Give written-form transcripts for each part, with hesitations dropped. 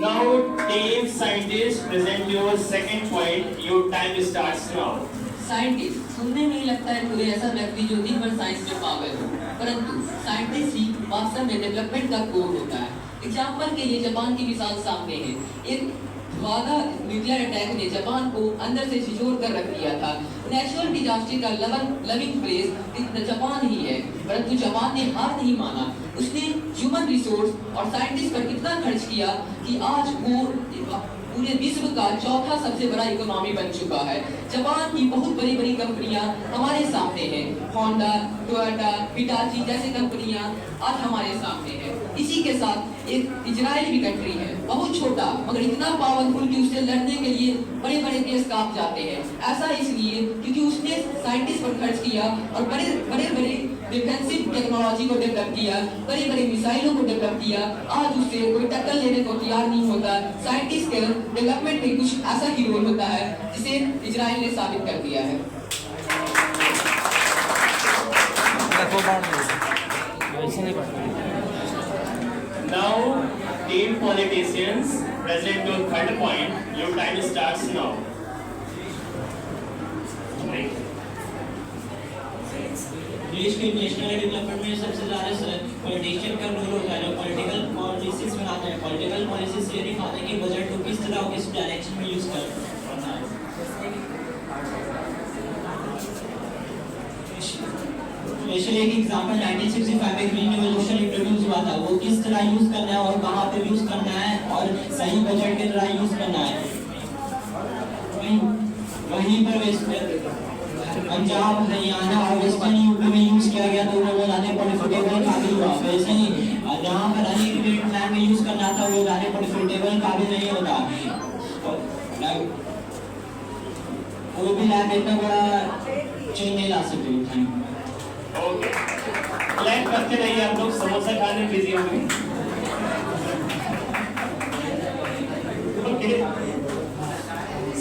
Now, team scientists, present your second point. Your time starts now. Scientist सुनने में ही लगता है कोई ऐसा व्यक्ति जो दिन भर साइंस में पागल हो, परंतु साइंटिस्ट ही वास्तव में डेवलपमेंट का कोर होता है। एग्जाम्पल के लिए जापान की मिसाल सामने है। एक वादा न्यूक्लियर अटैक ने जापान को अंदर से झिझोर कर रख दिया था। नेचुरल डिजास्टर का लविंग प्लेस जापान ही है, परंतु जापान ने हार नहीं माना। उसने ह्यूमन रिसोर्स और साइंटिस्ट पर इतना खर्च किया कि आज वो पूरे विश्व का चौथा सबसे बड़ा इकोनॉमी बन चुका है। जापान की बहुत बड़ी बड़ी कंपनियां हमारे सामने हैं। होंडा, टोयोटा, हिटाची जैसी कंपनियां आज हमारे सामने हैं। इसी के साथ एक इजराइल भी कंट्री है, बहुत छोटा मगर इतना पावरफुल कि उससे लड़ने के लिए बड़े बड़े देश कांप जाते हैं। ऐसा इसलिए क्योंकि उसने साइंटिस्ट पर खर्च किया और बड़े बड़े डिफेंसिव टेक्नोलॉजी को डेवलप किया, बड़ी बड़ी मिसाइलों को डेवलप किया। आज उससे कोई टक्कर लेने को तैयार नहीं होता। साइंटिस्ट के डेवलपमेंट में कुछ ऐसा ही रोल होता है जिसे इजराइल ने साबित कर दिया है। Now, team politicians, present your third point. Your time starts now. देश के नेशनल डेवलपमेंट में सबसे ज़्यादा पॉलिटिशियन का रोल होता है, जो पॉलिटिकल पॉलिसीज बनाते हैं। पॉलिटिकल पॉलिसीज ये दिखाते हैं कि बजट को किस तरह किस डायरेक्शन में यूज़ करना है। स्पेशली एक एग्जांपल 1965 में ग्रीन रेवोल्यूशन इंट्रोड्यूस हुआ था। वो किस तरह यूज़ करना है और कहाँ पे यूज़ करना है और सही बजट की तरह यूज़ करना है। वहीं पर पंजाब, हरियाणा और वेस्टर्न यूपी में यूज किया गया तो वो ज़्यादा प्रॉफिटेबल काबिल हुआ। वैसे ही जहाँ पर अनलिमिटेड प्लान में यूज करना था वो ज़्यादा प्रॉफिटेबल काबिल नहीं होता। कोई भी लैब इतना बड़ा चेंज नहीं ला सकते। ओके, क्लैप करते रहिए, आप लोग समोसा खाने बिजी होंगे। Okay,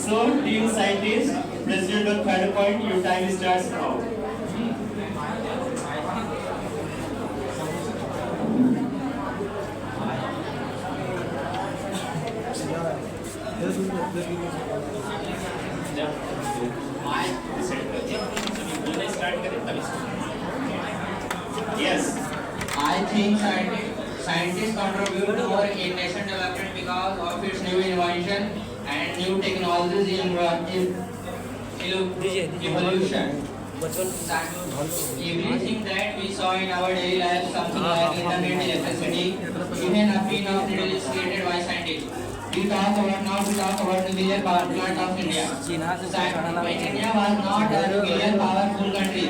so team scientists, present your third point. Your time starts now. Yes. I think scientists contribute more in nation development because of its new invention and new technologies in evolution. Everything that we saw in our daily life, something like internet, electricity, even a pin of needle is created by scientists. We talk about nuclear power plant of India. India was not a nuclear powerful country.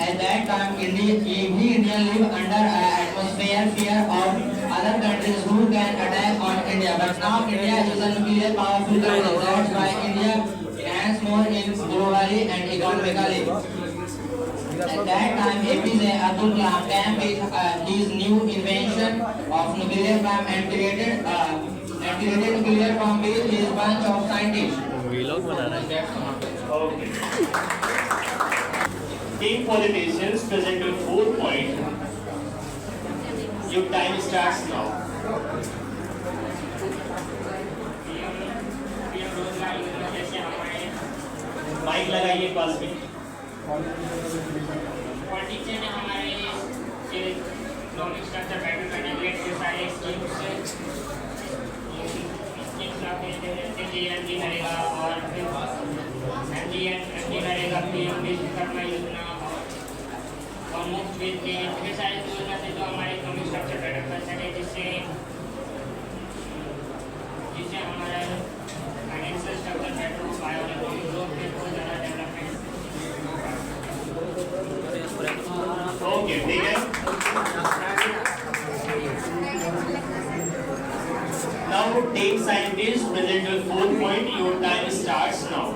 At that time, every Indian lived under an atmosphere fear of other countries who can attack on India. But now India is a nuclear powerful country. That's why India enhanced more in globally and economically. At that time, APJ Abdul Kalam came with his new invention of nuclear bomb and created nuclear bomb with his bunch of scientists. Okay. Team politicians, present your fourth point. Your time starts now. Mic लगाइए पास में। Politician हमारे economic structure better करने के लिए सारे schemes MG करेगा और एमजी करेगा पीएम विश्वकर्मा योजना और मुफ्त बिजली, ये सारी योजना से जो हमारे इकोनॉमिक स्ट्रक्चर बेटर कर सके, जिससे हमारा फाइनेंशियल स्ट्रक्चर बेटर हो पाए और इकोनॉमिक ग्रोथ में बहुत ज़्यादा डेवलपमेंट। ओके, ठीक है। Now, team scientists, present your fourth point. Your time starts now.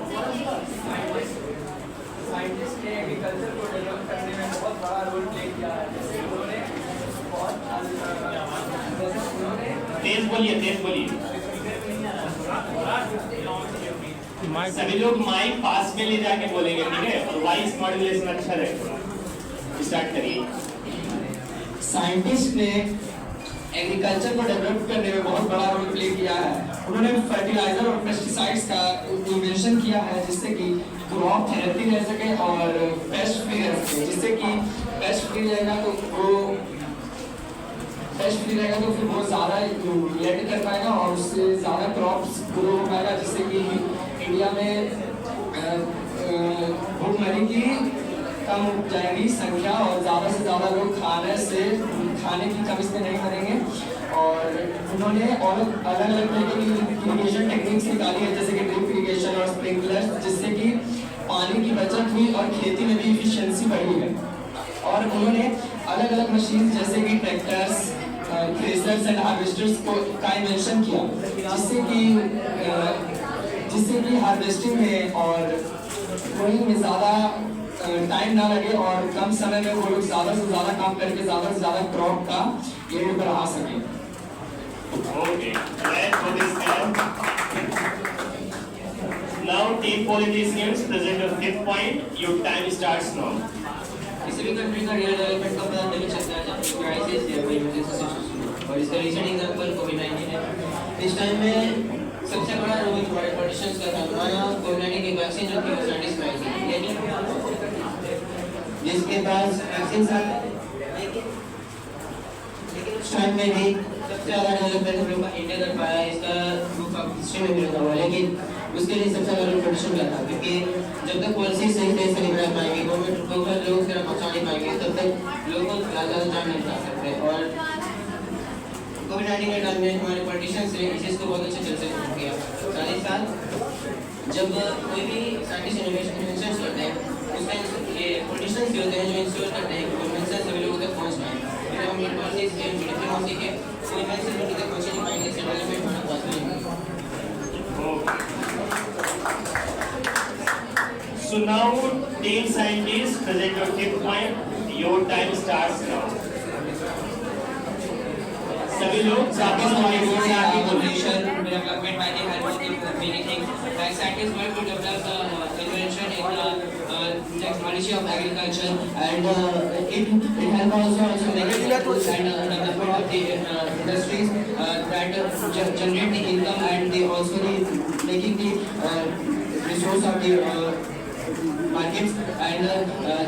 Scientist ने एग्रीकल्चर को डेवलप करने में बहुत बड़ा रोल प्ले किया है। जैसे उन्होंने तेज बोलिए, तेज बोलिए। सभी लोग माइक पास में ले जाके बोलेंगे, ठीक है? और वॉइस मॉड्यूलेशन अच्छा रहेगा। स्टार्ट करिए। साइंटिस्ट ने एग्रीकल्चर को डेवलप करने में बहुत बड़ा रोल उन्होंने फर्टिलाइजर और पेस्टिसाइड्स का इन्वेंशन किया है जिससे कि क्रॉप हेल्थी रह सके और पेस्ट फ्री रह सके, जिससे कि पेस्ट फ्री रहेगा तो फिर वो ज़्यादा लेट कर पाएगा और उससे ज़्यादा क्रॉप्स ग्रो हो पाएगा, जिससे कि इंडिया में भूखमरी की कम हो जाएगी संख्या और ज़्यादा से ज़्यादा लोग खाने की कमी से नहीं मरेंगे। और उन्होंने अलग अलग तरह की इरिगेशन टेक्निक्स निकाली है जैसे कि ड्रिप इरिगेशन और स्प्रिंकलर, जिससे कि पानी की बचत हुई और खेती में भी इफिशिएंसी बढ़ी है। और उन्होंने अलग अलग मशीन जैसे कि ट्रैक्टर्स, थ्रेशर्स एंड हार्वेस्टर्स का इन्वेंशन किया, जिससे कि हार्वेस्टिंग में और ग्रोइंग में ज़्यादा टाइम ना लगे और कम समय में वो लोग ज़्यादा से ज़्यादा काम करके ज़्यादा से ज़्यादा क्रॉप का यील्ड बढ़ा सकें। Okay, let's go this camp. Now, team politicians, present your 5th point. Your time starts now. किसी भी कंट्री का रियल डेवलपमेंट का पता तभी चलता है जब क्राइसिस या कोई इमरजेंसी सिचुएशन, और इसका रीसेंट एग्जांपल कोविड-19 है। इस टाइम में सबसे बड़ा रोल पॉलिटिशियंस का था। हमारा कोविड-19 की वैक्सीन जो थी वो साइंटिस्ट लाई थी, लेकिन जिसके पास वैक्सीन था लेकिन उस टाइम में भी सबसे ज़्यादा डेवलपमेंट हम लोग का इंडिया कर पाया। इसका प्रूफ आप हिस्ट्री में भी रखा हुआ है, लेकिन उसके लिए सबसे ज़्यादा पॉलिटिशियन क्या था, क्योंकि जब तक पॉलिसी सही से नहीं बना पाएंगे, गवर्नमेंट लोग की तरह पहुँचा नहीं पाएंगे, तब तक लोगों को ज़्यादा जान नहीं पा सकते। और कोविड-19 के टाइम में हमारे पॉलिटिशियंस ने इस चीज़ को बहुत अच्छे तरह से शुरू किया। साथ ही साथ जब कोई भी साइंटिस्ट इन्वेंशन करते हैं उस टाइम ये पॉलिटिशियंस भी होते हैं जो इंश्योर करते हैं कि इन्वेंशन सभी लोगों तक पहुँच पाए। फिर हम यूनिवर्सिटीज़ के डिप्लोमेसी के कोई इन्वेंशन लोगों तक पहुँच नहीं पाएंगे, इससे डेवलपमेंट होना पॉसिबल नहीं होगा। So now, team scientists, present your 5th point. Your time starts now. सभी लोग development by the help of many things. Like scientists work to develop the invention in the technology of agriculture, and it help also making tools and development of the industries that generate the income, and they also making the resource of the markets. And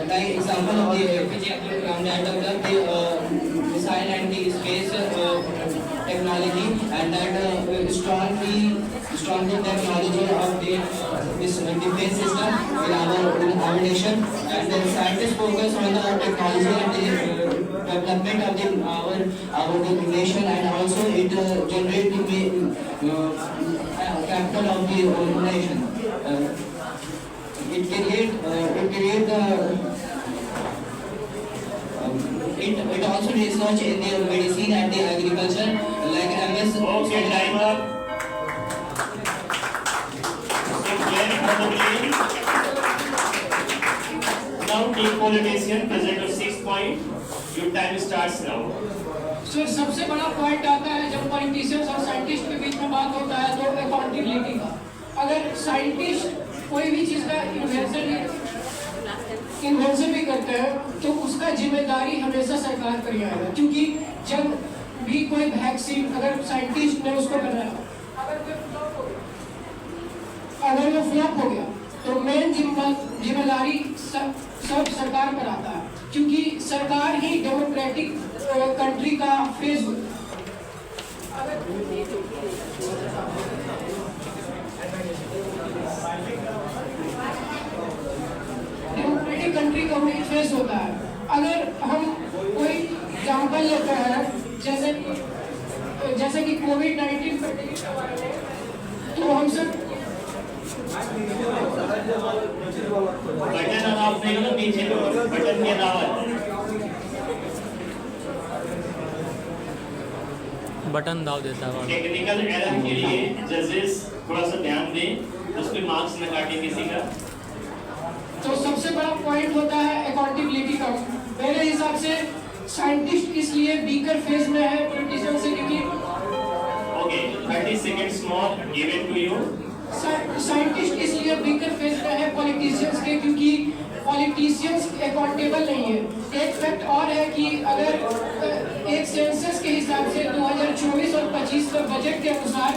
like example of the APJ Abdul Kalam that developed the missile and the space technology, and that strong the technology of this defense system in our nation. And the scientists focus on the technology and the development of our nation, and also it generate the capital of the nation. It also research in the medicine and the agriculture, like MS. Okay, time up. So clear for the team. Now, team politician, present your 6th point. Your time starts now. Sir सबसे बड़ा point आता है जब politicians और scientist के बीच में बात होता है तो अकाउंटेबिलिटी का। अगर साइंटिस्ट कोई भी चीज़ का इन्वेंशन भी करते हैं तो उसका जिम्मेदारी हमेशा सरकार पर ही आएगा, क्योंकि जब भी कोई वैक्सीन अगर साइंटिस्ट ने उसको बनाया, अगर वो फ्लॉप हो गया तो मेन जिम्मेदारी सब सरकार पर आता है, क्योंकि सरकार ही डेमोक्रेटिक कंट्री का फेस होता है। डेमोक्रेटिक कंट्री का फेस होता है। अगर हम कोई एग्जाम्पल लेते हैं जैसे कि कोविड-19 तो हम सब बटन आप नहीं हो पीछे बटन के दावत बटन दाव देता है। टेक्निकल एरर के लिए जजेस थोड़ा सा ध्यान दें, उस पे मार्क्स न काटें किसी का। तो सबसे बड़ा पॉइंट होता है अकाउंटेबिलिटी का। मेरे हिसाब से साइंटिस्ट इसलिए वीकर फेज में है पॉलिटिशियन से, क्योंकि okay 30 seconds more given to you. Scientist इसलिए वीकर फेज में है पॉलिटिशियंस के, क्योंकि पॉलिटिशियंस अकाउंटेबल नहीं है। एक फैक्ट और है कि अगर एक सेंसस के हिसाब से 2024 और 25 के बजट के अनुसार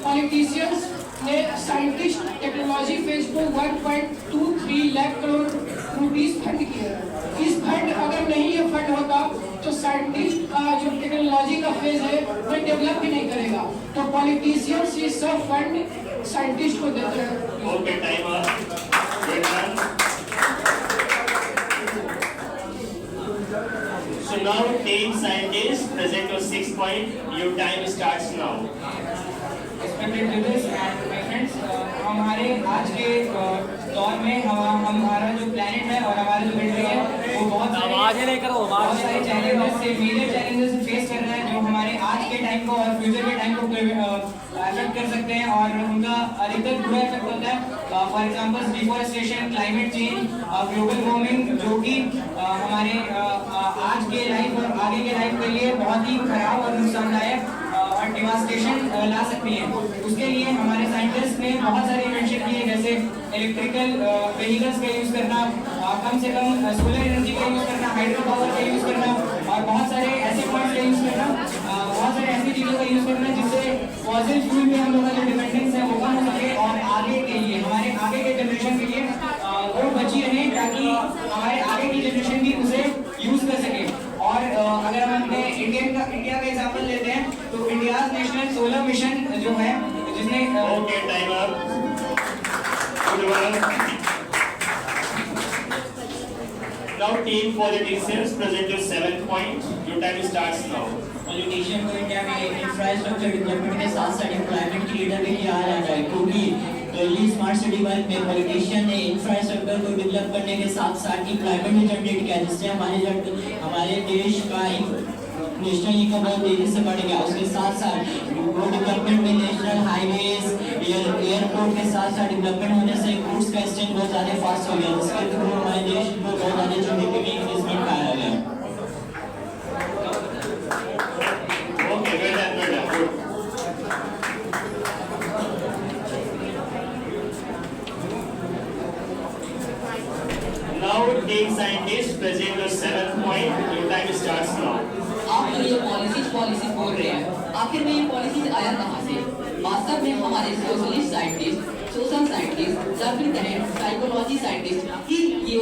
पॉलिटिशियंस ने साइंटिस्ट टेक्नोलॉजी फेज को 1.23 लाख करोड़ रुपीस फंड किए हैं। इस फंड अगर नहीं ये फंड होता तो साइंटिस्ट का जो टेक्नोलॉजी का फेज है वो डेवलप ही नहीं करेगा। तो पॉलिटिशियंस ये सब फंड साइंटिस्ट को देते हैं। Okay, time up. So now team scientists present your 6 point. Your time starts now. Respected judges and my friends, हमारे आज के दौर में हमारा जो प्लेनेट है और हमारा जो कंट्री है वो बहुत सारे चैलेंजेस से मेजर चैलेंजेस फेस कर रहा है जो हमारे आज के टाइम को और फ्यूचर के टाइम को अफेक्ट कर सकते हैं और उनका अधिकतर बुरा इफेक्ट होता है। For example deforestation, climate change, global warming, जो कि हमारे आज के लाइफ और आगे के लाइफ के लिए बहुत ही खराब और नुकसानदायक और डिवास्टेशन ला सकती है। उसके लिए हमारे साइंटिस्ट ने बहुत सारे इन्वेंशन किए, जैसे इलेक्ट्रिकल व्हीकल्स का यूज़ करना, कम से कम सोलर एनर्जी का यूज़ करना, हाइड्रो पावर का यूज़ करना और बहुत सारे ऐसे पॉइंट्स का यूज़ करना, बहुत सारे ऐसी चीज़ों का यूज़ करना जिससे फॉसिल फ्यूल में हम लोगों का जो डिपेंडेंस है वो कम हो सके और आगे के लिए हमारे आगे के जनरेशन के लिए वो बची रहे ताकि हमारे आगे की जनरेशन भी उसे यूज़ कर सके। और अगर हम अपने इंडिया का एग्जांपल लेते हैं तो इंडिया नेशनल सोलर मिशन जो है जिसने okay, time up. Good work. Now team politicians present your 7th point. Your time starts now. Politician को इंडिया में इंफ्रास्ट्रक्चर डेवलपमेंट के साथ साथ एम्प्लॉयमेंट की लीडर भी किया जाता है, क्योंकि दिल्ली स्मार्ट सिटी वर्क में पॉलिटिशियन ने इंफ्रास्ट्रक्चर को डेवलप करने के साथ साथ एम्प्लॉयमेंट भी जनरेट किया, जिससे हमारे देश का नेशनल इनकम बहुत तेजी से बढ़ गया। उसके साथ साथ रोड डेवलपमेंट में नेशनल हाईवेज, एयरपोर्ट के साथ साथ डेवलपमेंट होने से गुड्स का एक्सचेंज बहुत ज़्यादा फास्ट हो गया, जिसके थ्रू हमारे देश को बहुत ज़्यादा जीडीपी में इंक्रीजमेंट पाया गया। Okay, well done, well done. Good. Now team scientists present your 7th point. Your time starts now. आप तो ये पॉलिसीज बोल रहे हैं, आखिर में ये पॉलिसीज आया कहाँ से? वास्तव में हमारे सोशलिस्ट साइंटिस्ट, सोशल साइंटिस्ट या फिर कहें साइकोलॉजी साइंटिस्ट ही ये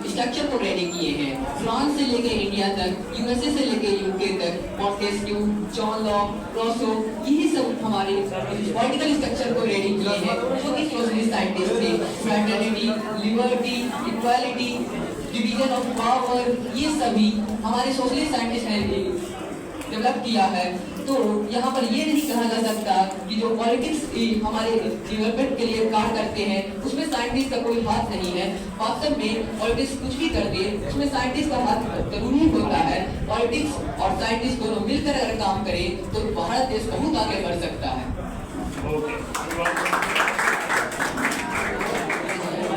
स्ट्रक्चर को रेडी किए हैं। फ्रांस से लेके इंडिया तक, यूएसए से लेके यूके तक, मॉन्टेस्क्यू, जॉन लॉक, रॉसो, यही सब हमारे पॉलिटिकल स्ट्रक्चर को रेडी किए हैं जो कि सोशलिस्ट साइंटिस्ट थे। Fraternity, liberty, equality, division of power, ये सभी हमारे सोशलिस्ट साइंटिस्ट ने डेवलप किया है। तो यहाँ पर ये नहीं कहा जा सकता कि जो पॉलिटिक्स हमारे डेवलपमेंट के लिए कार्य करते हैं उसमें साइंटिस्ट का कोई हाथ नहीं है। वास्तव में पॉलिटिक्स कुछ भी कर दे उसमें साइंटिस्ट का हाथ जरूरी होता है। पॉलिटिक्स और साइंटिस्ट दोनों मिलकर अगर काम करें तो भारत देश बहुत आगे बढ़ सकता है।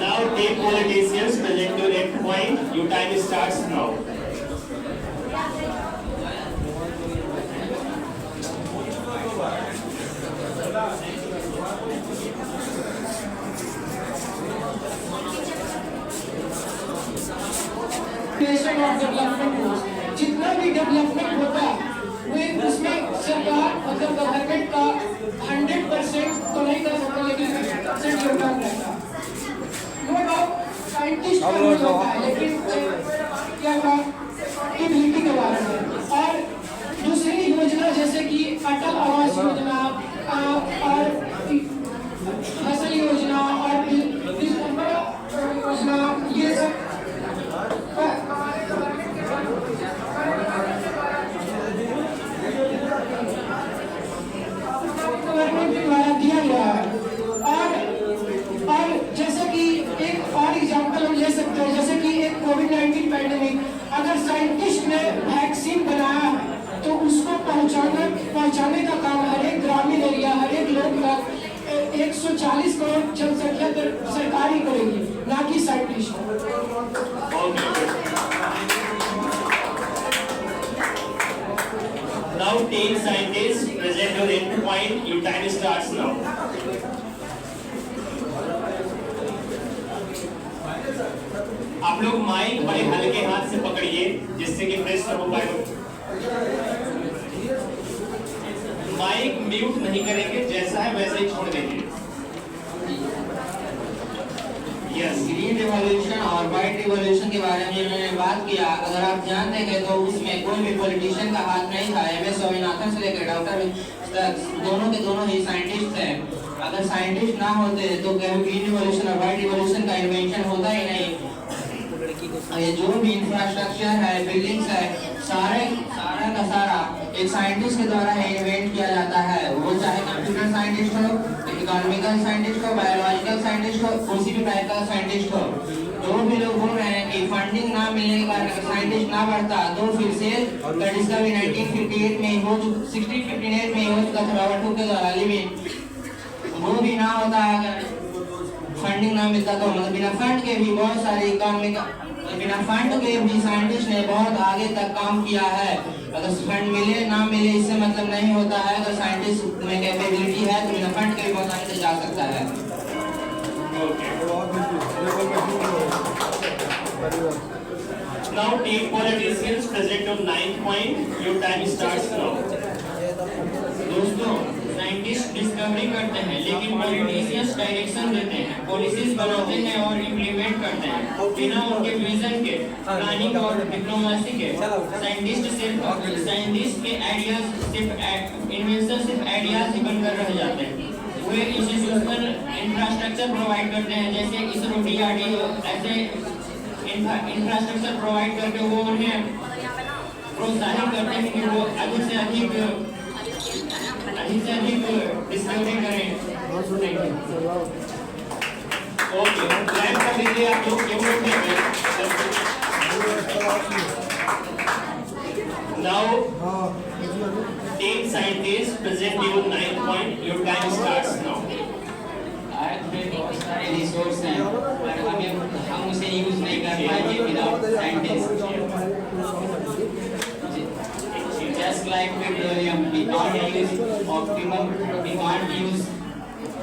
Now team politicians present your 8th point. Your time starts now. जितना भी डेवलपमेंट होता वे उसमें सरकार मतलब गवर्नमेंट का 100% तो नहीं कर सकता, लेकिन 50% योगदान रहता। नो डाउट साइंटिस्ट का रोल होता है, लेकिन क्या एबिलिटी के बारे में। और दूसरी योजना जैसे कि अटल आवास योजना और फसल योजना और योजना, ये सब गवर्नमेंट के द्वारा दिया गया है। और जैसे कि एक और एग्जांपल हम ले सकते हैं, जैसे कि एक कोविड-19 पैंडेमिक, अगर साइंटिस्ट ने वैक्सीन बनाया है तो उसको पहुंचाने का काम हर एक ग्रामीण एरिया, हर एक लोग का 140 करोड़ जनसंख्या सरकार ही करेगी, ना कि scientist. Now team scientists present your 8th point. Your time starts now. आप लोग माइक बड़े हल्के हाथ से पकड़िए जिससे कि प्रेस हो पाए। माइक म्यूट नहीं करेंगे, जैसा है वैसे ही छोड़ देंगे। यस, ग्रीन रिवॉल्यूशन और व्हाइट रिवॉल्यूशन के बारे में मैंने बात किया। अगर आप जानते हैं तो उसमें कोई भी पॉलिटिशियन का हाथ नहीं था। एम एस स्वामीनाथन से लेकर डॉक्टर तक दोनों के दोनों ही साइंटिस्ट हैं। अगर साइंटिस्ट ना होते तो ग्रीन रिवॉल्यूशन और व्हाइट रिवॉल्यूशन का इन्वेंशन होता ही नहीं। ये जो भी इंफ्रास्ट्रक्चर है, बिल्डिंग्स है, सारा का सारा एक साइंटिस्ट के द्वारा ही इन्वेंट किया जाता है। वो चाहे कंप्यूटर साइंटिस्ट हो, इकोनॉमिकल साइंटिस्ट हो, बायोलॉजिकल साइंटिस्ट हो, किसी भी टाइप का साइंटिस्ट हो। जो भी लोग बोल रहे हैं कि फंडिंग ना मिलने के कारण अगर साइंटिस्ट ना बढ़ता तो फिर से डिस्कवरी 1958 में हो 1658 में हो चुका था रॉबर्ट हुक के द्वारा। लेकिन वो भी ना होता अगर फंडिंग ना मिलता तो मतलब बिना फंड के भी बहुत सारे इकोनॉमिक बिना फंड के भी साइंटिस्ट ने बहुत आगे तक काम किया है। अगर फंड मिले ना मिले इससे मतलब नहीं होता है। अगर साइंटिस्ट में कैपेबिलिटी है तो बिना फंड के भी बहुत आगे तक जा सकता है। Now team politicians present on 9th point. Your time starts now. दोस्तों, साइंटिस्ट डिस्कवरी करते हैं लेकिन पॉलिटिशियंस डायरेक्शन देते हैं, पॉलिसीज बनाते हैं और इम्प्लीमेंट करते हैं। बिना उनके विजन के, प्लानिंग और डिप्लोमेसी के साइंटिस्ट के आइडियाज सिर्फ इन्वेंशन सिर्फ आइडियाज ही बनकर रह जाते हैं। वे इंस्टीट्यूशनल इंफ्रास्ट्रक्चर प्रोवाइड करते हैं, जैसे इसरो DRDO ऐसे इंफ्रास्ट्रक्चर प्रोवाइड करके वो उन्हें प्रोत्साहित करते हैं कि वो अधिक से अधिक डिस्कवरी करें। ओके, क्लैप कर दीजिए आप लोग क्यों नहीं कर रहे? Now team scientists present you 9th point. Your time starts now. अर्थ में बहुत सारे रिसोर्स हैं पर हम उसे यूज नहीं कर पाएंगे without scientist. Just like petroleum, we can't use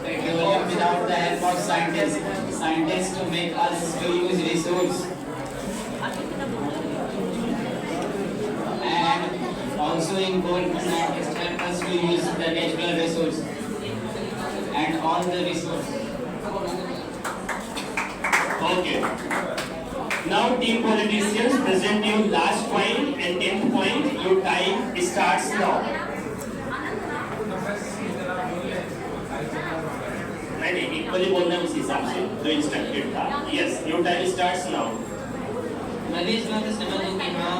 petroleum without the help of scientists to make us to use resource. And also in coal, scientists help us to use the natural resource and all the resource. Okay. Now team politicians present you last point and 10th point. Your time starts now. नहीं, equally बोलना है उस हिसाब से जो instructed था। Yes, your time starts now. मैं भी इस बात से सहमत हूँ कि हाँ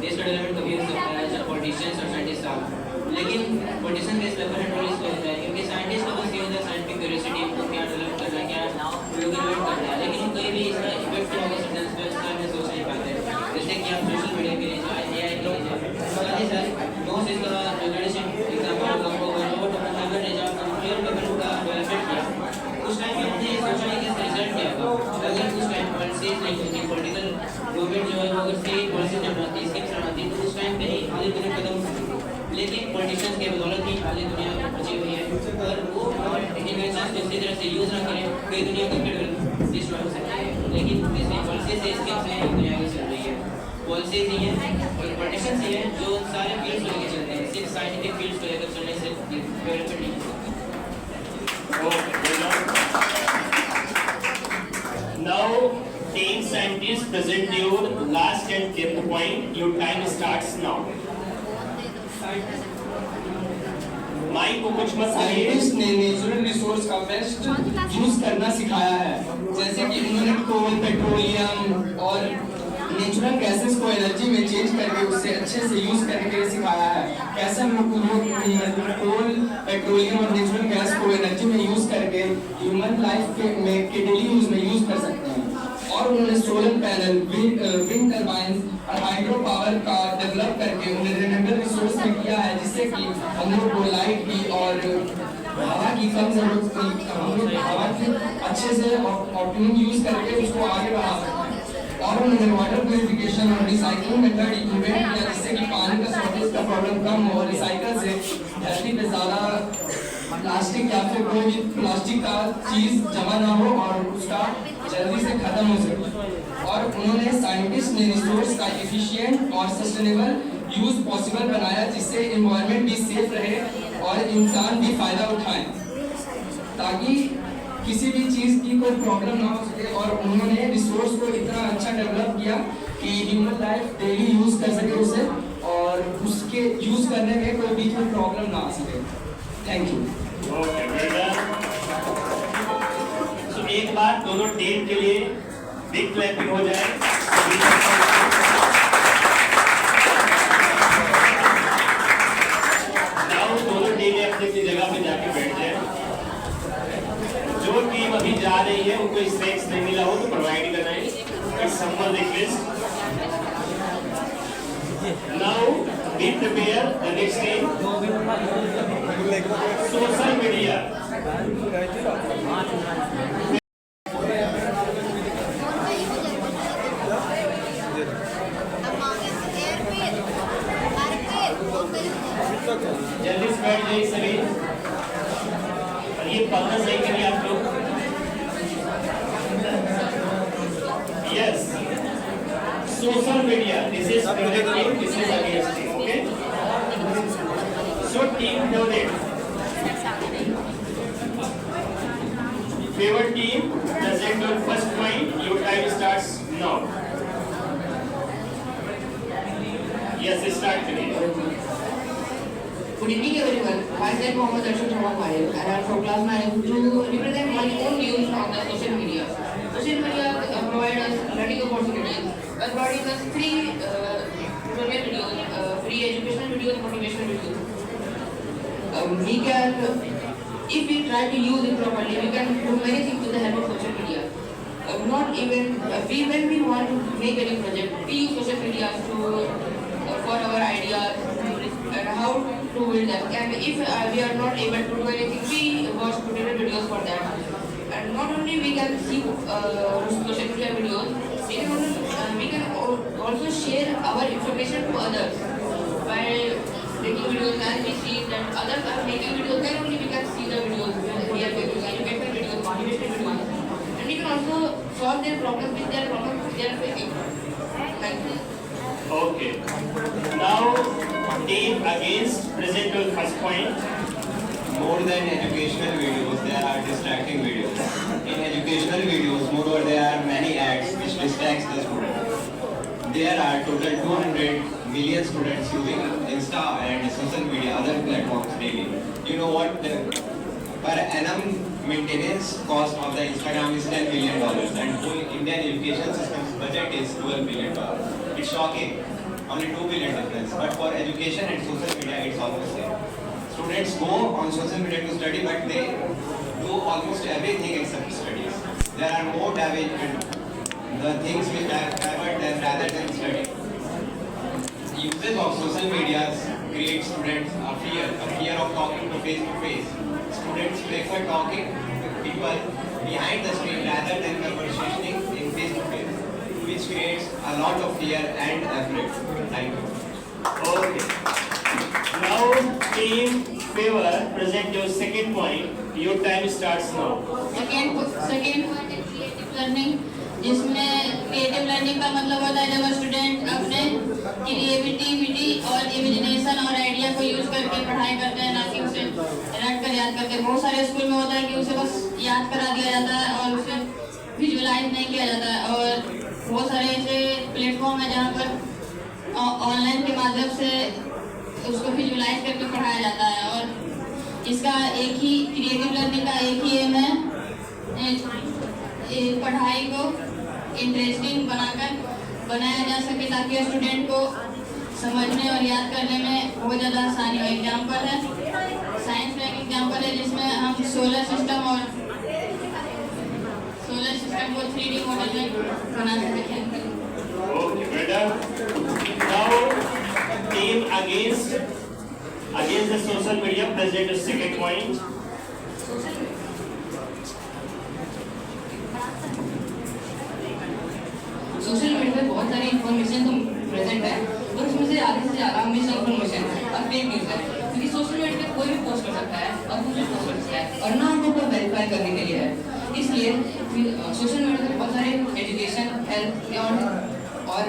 देश का डेवलपमेंट कभी हो सकता है जब पॉलिटिशियंस और साइंटिस्ट आए, लेकिन पॉलिटिशियन बेस लेवल पर रोल इसको होता है क्योंकि साइंटिस्ट का बस ये होता है साइंटिफिक क्यूरियोसिटी को क्या डेवलप करना है, क्या डेवलप करना है, लेकिन कोई भी इसका इफेक्ट क्या होगा सिटीजंस पे उसका हमें सोच नहीं पाते। जैसे कि आप सोशल मीडिया के लिए AI के लिए सर बहुत इसका जो लीडरशिप एग्जांपल आपको रोबोट अपना ने जब कंप्यूटर पेपर का डेवलपमेंट किया उस टाइम में मुझे सोचा कि इसका रिजल्ट क्या होगा। अगर उस टाइम पॉलिसीज नहीं होती, पॉलिटिकल गवर्नमेंट जो है वो अगर सही पॉलिसी बनाती, स्कीम्स बनाती तो उस टाइम पे ही आगे दुनिया कदम, लेकिन पॉलिटिशियंस के बदौलत ही आगे दुनिया बची हुई है। अगर वो इन्वेंशंस को इसी तरह से यूज ना करें तो दुनिया का डेवलपमेंट डिस्ट्रॉय हो सकता है। लेकिन इसमें पॉलिसी से स्कीम्स हैं दुनिया आगे चल रही है, पॉलिसीज ही हैं और पॉलिटिशियंस ही हैं जो सारे फील्ड्स को लेकर चलते हैं, सिर्फ साइंटिफिक फील्ड्स को लेकर चलने से डेवलपमेंट नहीं हो सकती। Now team scientists present you last and 10th point. Your time starts now. Mic को कुछ मत करिए। साइंटिस्ट ने नेचुरल रिसोर्स का बेस्ट यूज करना सिखाया है, जैसे कि उन्होंने कोल, पेट्रोलियम और नेचुरल गैसेस को एनर्जी में चेंज करके उससे अच्छे से यूज करने के लिए सिखाया है। कैसे हम लोग कोल, पेट्रोलियम और नेचुरल गैस को एनर्जी में यूज करके ह्यूमन लाइफ के डेली यूज में यूज कर सकते हैं। और उन्होंने सोलर पैनल, विंड टर्बाइन और हाइड्रो पावर का डेवलप करके उन्हें रिन्यूएबल रिसोर्स में किया है, जिससे कि हम लोग को लाइट की और हवा की कम जरूरत, हम लोग हवा की अच्छे से ऑप्टिमम यूज करके उसको आगे बढ़ा सकते हैं। और उन्होंने वाटर प्यूरिफिकेशन और रिसाइकलिंग मेथड इम्प्लीमेंट किया, जिससे कि पानी का शॉर्टेज का प्रॉब्लम कम हो और रिसाइकल से धरती पे ज़्यादा प्लास्टिक या फिर कोई भी प्लास्टिक का चीज़ जमा ना हो और उसका जल्दी से खत्म हो सके। और उन्होंने साइंटिस्ट ने रिसोर्स का एफिशिएंट और सस्टेनेबल यूज पॉसिबल बनाया, जिससे एनवायरनमेंट भी सेफ रहे और इंसान भी फायदा उठाएं ताकि किसी भी चीज़ की कोई प्रॉब्लम ना हो सके। और उन्होंने रिसोर्स को इतना अच्छा डेवलप किया कि ह्यूमन लाइफ डेली यूज़ कर सके उसे और उसके यूज़ करने में कोई बीच में प्रॉब्लम ना आ सके। Thank you. ओके बेटा, सो एक बार दोनों टीम के लिए बिग क्लैपिंग हो जाए। नाउ दोनों टीमें अपनी अपनी जगह पे जाके बैठ जाए। जो टीम अभी जा रही है उनको स्नैक्स नहीं मिला हो तो प्रोवाइड कराएं। Someone request. Now be prepare the next team. Social media. जल्दी से बैठ जाइए सभी और ये पढ़ना सही करिए आप लोग। Yes, social media, this is project, this is against, okay. So team donate, favour team present your first point. Your time starts now. Yes, start करिए। Good evening everyone. Myself Mohammad Arshad Rahman Mahir and I am from class 9 to represent my own views on the social media. Social media provide us learning opportunities by providing us free tutorial videos, free educational videos, motivational videos. We can, if we try to use it properly, we can do many things with the help of social media. Not even when we want to make any project, we use social media to for our ideas and how to build them. And if we are not able to do anything, we watch tutorial videos for that. And not only we can see social media videos, we can also share our information to others by making videos. As we see that others are making videos, then only we can see the videos. We are making educational videos, motivational videos, and we can also solve their problems with their problems they are facing. Thank you. Okay. Now, team against, present your first point. More than educational videos, there are distracting videos. In educational videos, moreover, there are many ads which distracts the student. There are total 200 million students using Insta and social media, other platforms daily. You know what? The per annum maintenance cost of the Instagram is $10 billion and full Indian education system's budget is $12 billion. It's shocking. Only $2 billion difference. But for education and social media, it's almost same. Students go on social media to study, but they do almost everything except studies. There are more damage and the things which divert them rather than study. Usage of social media creates students a fear of talking to face. Students prefer talking with people behind the screen rather than conversating in face to face, which creates a lot of fear and effort. Thank you. Okay. Now, team favor, present your second point. Your time starts now. Second point is creative learning, जिसमें creative learning का मतलब होता है जब student अपने creativity और imagination और idea को यूज करके पढ़ाई करते हैं, ना कि उसे रट कर याद करते हैं। बहुत सारे स्कूल में होता है कि उसे बस याद करा दिया जाता है और उसे विजुअलाइज नहीं किया जाता है। और बहुत सारे ऐसे प्लेटफॉर्म है जहाँ पर ऑनलाइन के माध्यम से उसको विजुअलाइज करके पढ़ाया जाता है। और इसका एक ही क्रिएटिव लर्निंग का एक ही एम है पढ़ाई को इंटरेस्टिंग बनाया जा सके ताकि स्टूडेंट को समझने और याद करने में बहुत ज़्यादा आसानी हो। एग्जाम्पल है साइंस में, एक एग्जाम्पल है जिसमें हम सोलर सिस्टम को 3D मॉडल में बना सकते हैं। Okay, better. Now, team against the social media, present your second point. Social media पे बहुत सारी इन्फॉर्मेशन तो प्रेजेंट है और उसमें से आधे से ज़्यादा हमेशा इन्फॉर्मेशन और फेक न्यूज़ है, क्योंकि सोशल मीडिया पे कोई भी पोस्ट कर सकता है और कुछ भी पोस्ट कर सकता है और ना हमको कोई वेरीफाई करने के लिए है। इसलिए सोशल मीडिया पे बहुत सारे एजुकेशन, हेल्थ और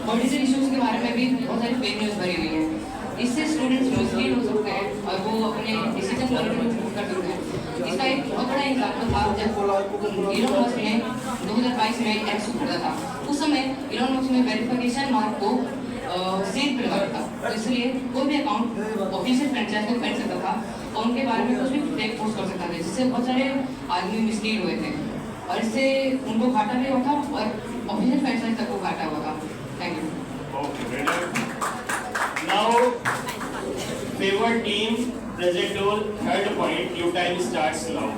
बॉडी से इश्यूज़ के बारे में भी बहुत सारी फेक न्यूज़ भरी हुई है। इससे स्टूडेंट्स मिसलीड हो सकते हैं और वो अपने डिसीजन क्वालिटी में कर सकते हैं। इसका एक बहुत बड़ा एग्जाम्पल था जब इलॉन मस्क ने 2022 में एक्स खरीदा था। उस समय इलॉन मस्क ने वेरिफिकेशन मार्क को सेल पे लगाया था, तो इसलिए कोई भी अकाउंट ऑफिशियल फ्रेंचाइज को खरीद सकता था और उनके बारे में कुछ भी फेक पोस्ट कर सकता था, जिससे बहुत सारे आदमी मिसलीड हुए थे और इससे उनको घाटा भी हुआ था और ऑफिशियल फ्रेंचाइज तक को घाटा हुआ था। Thank you. Now, favored team, present role, third point, your time starts now.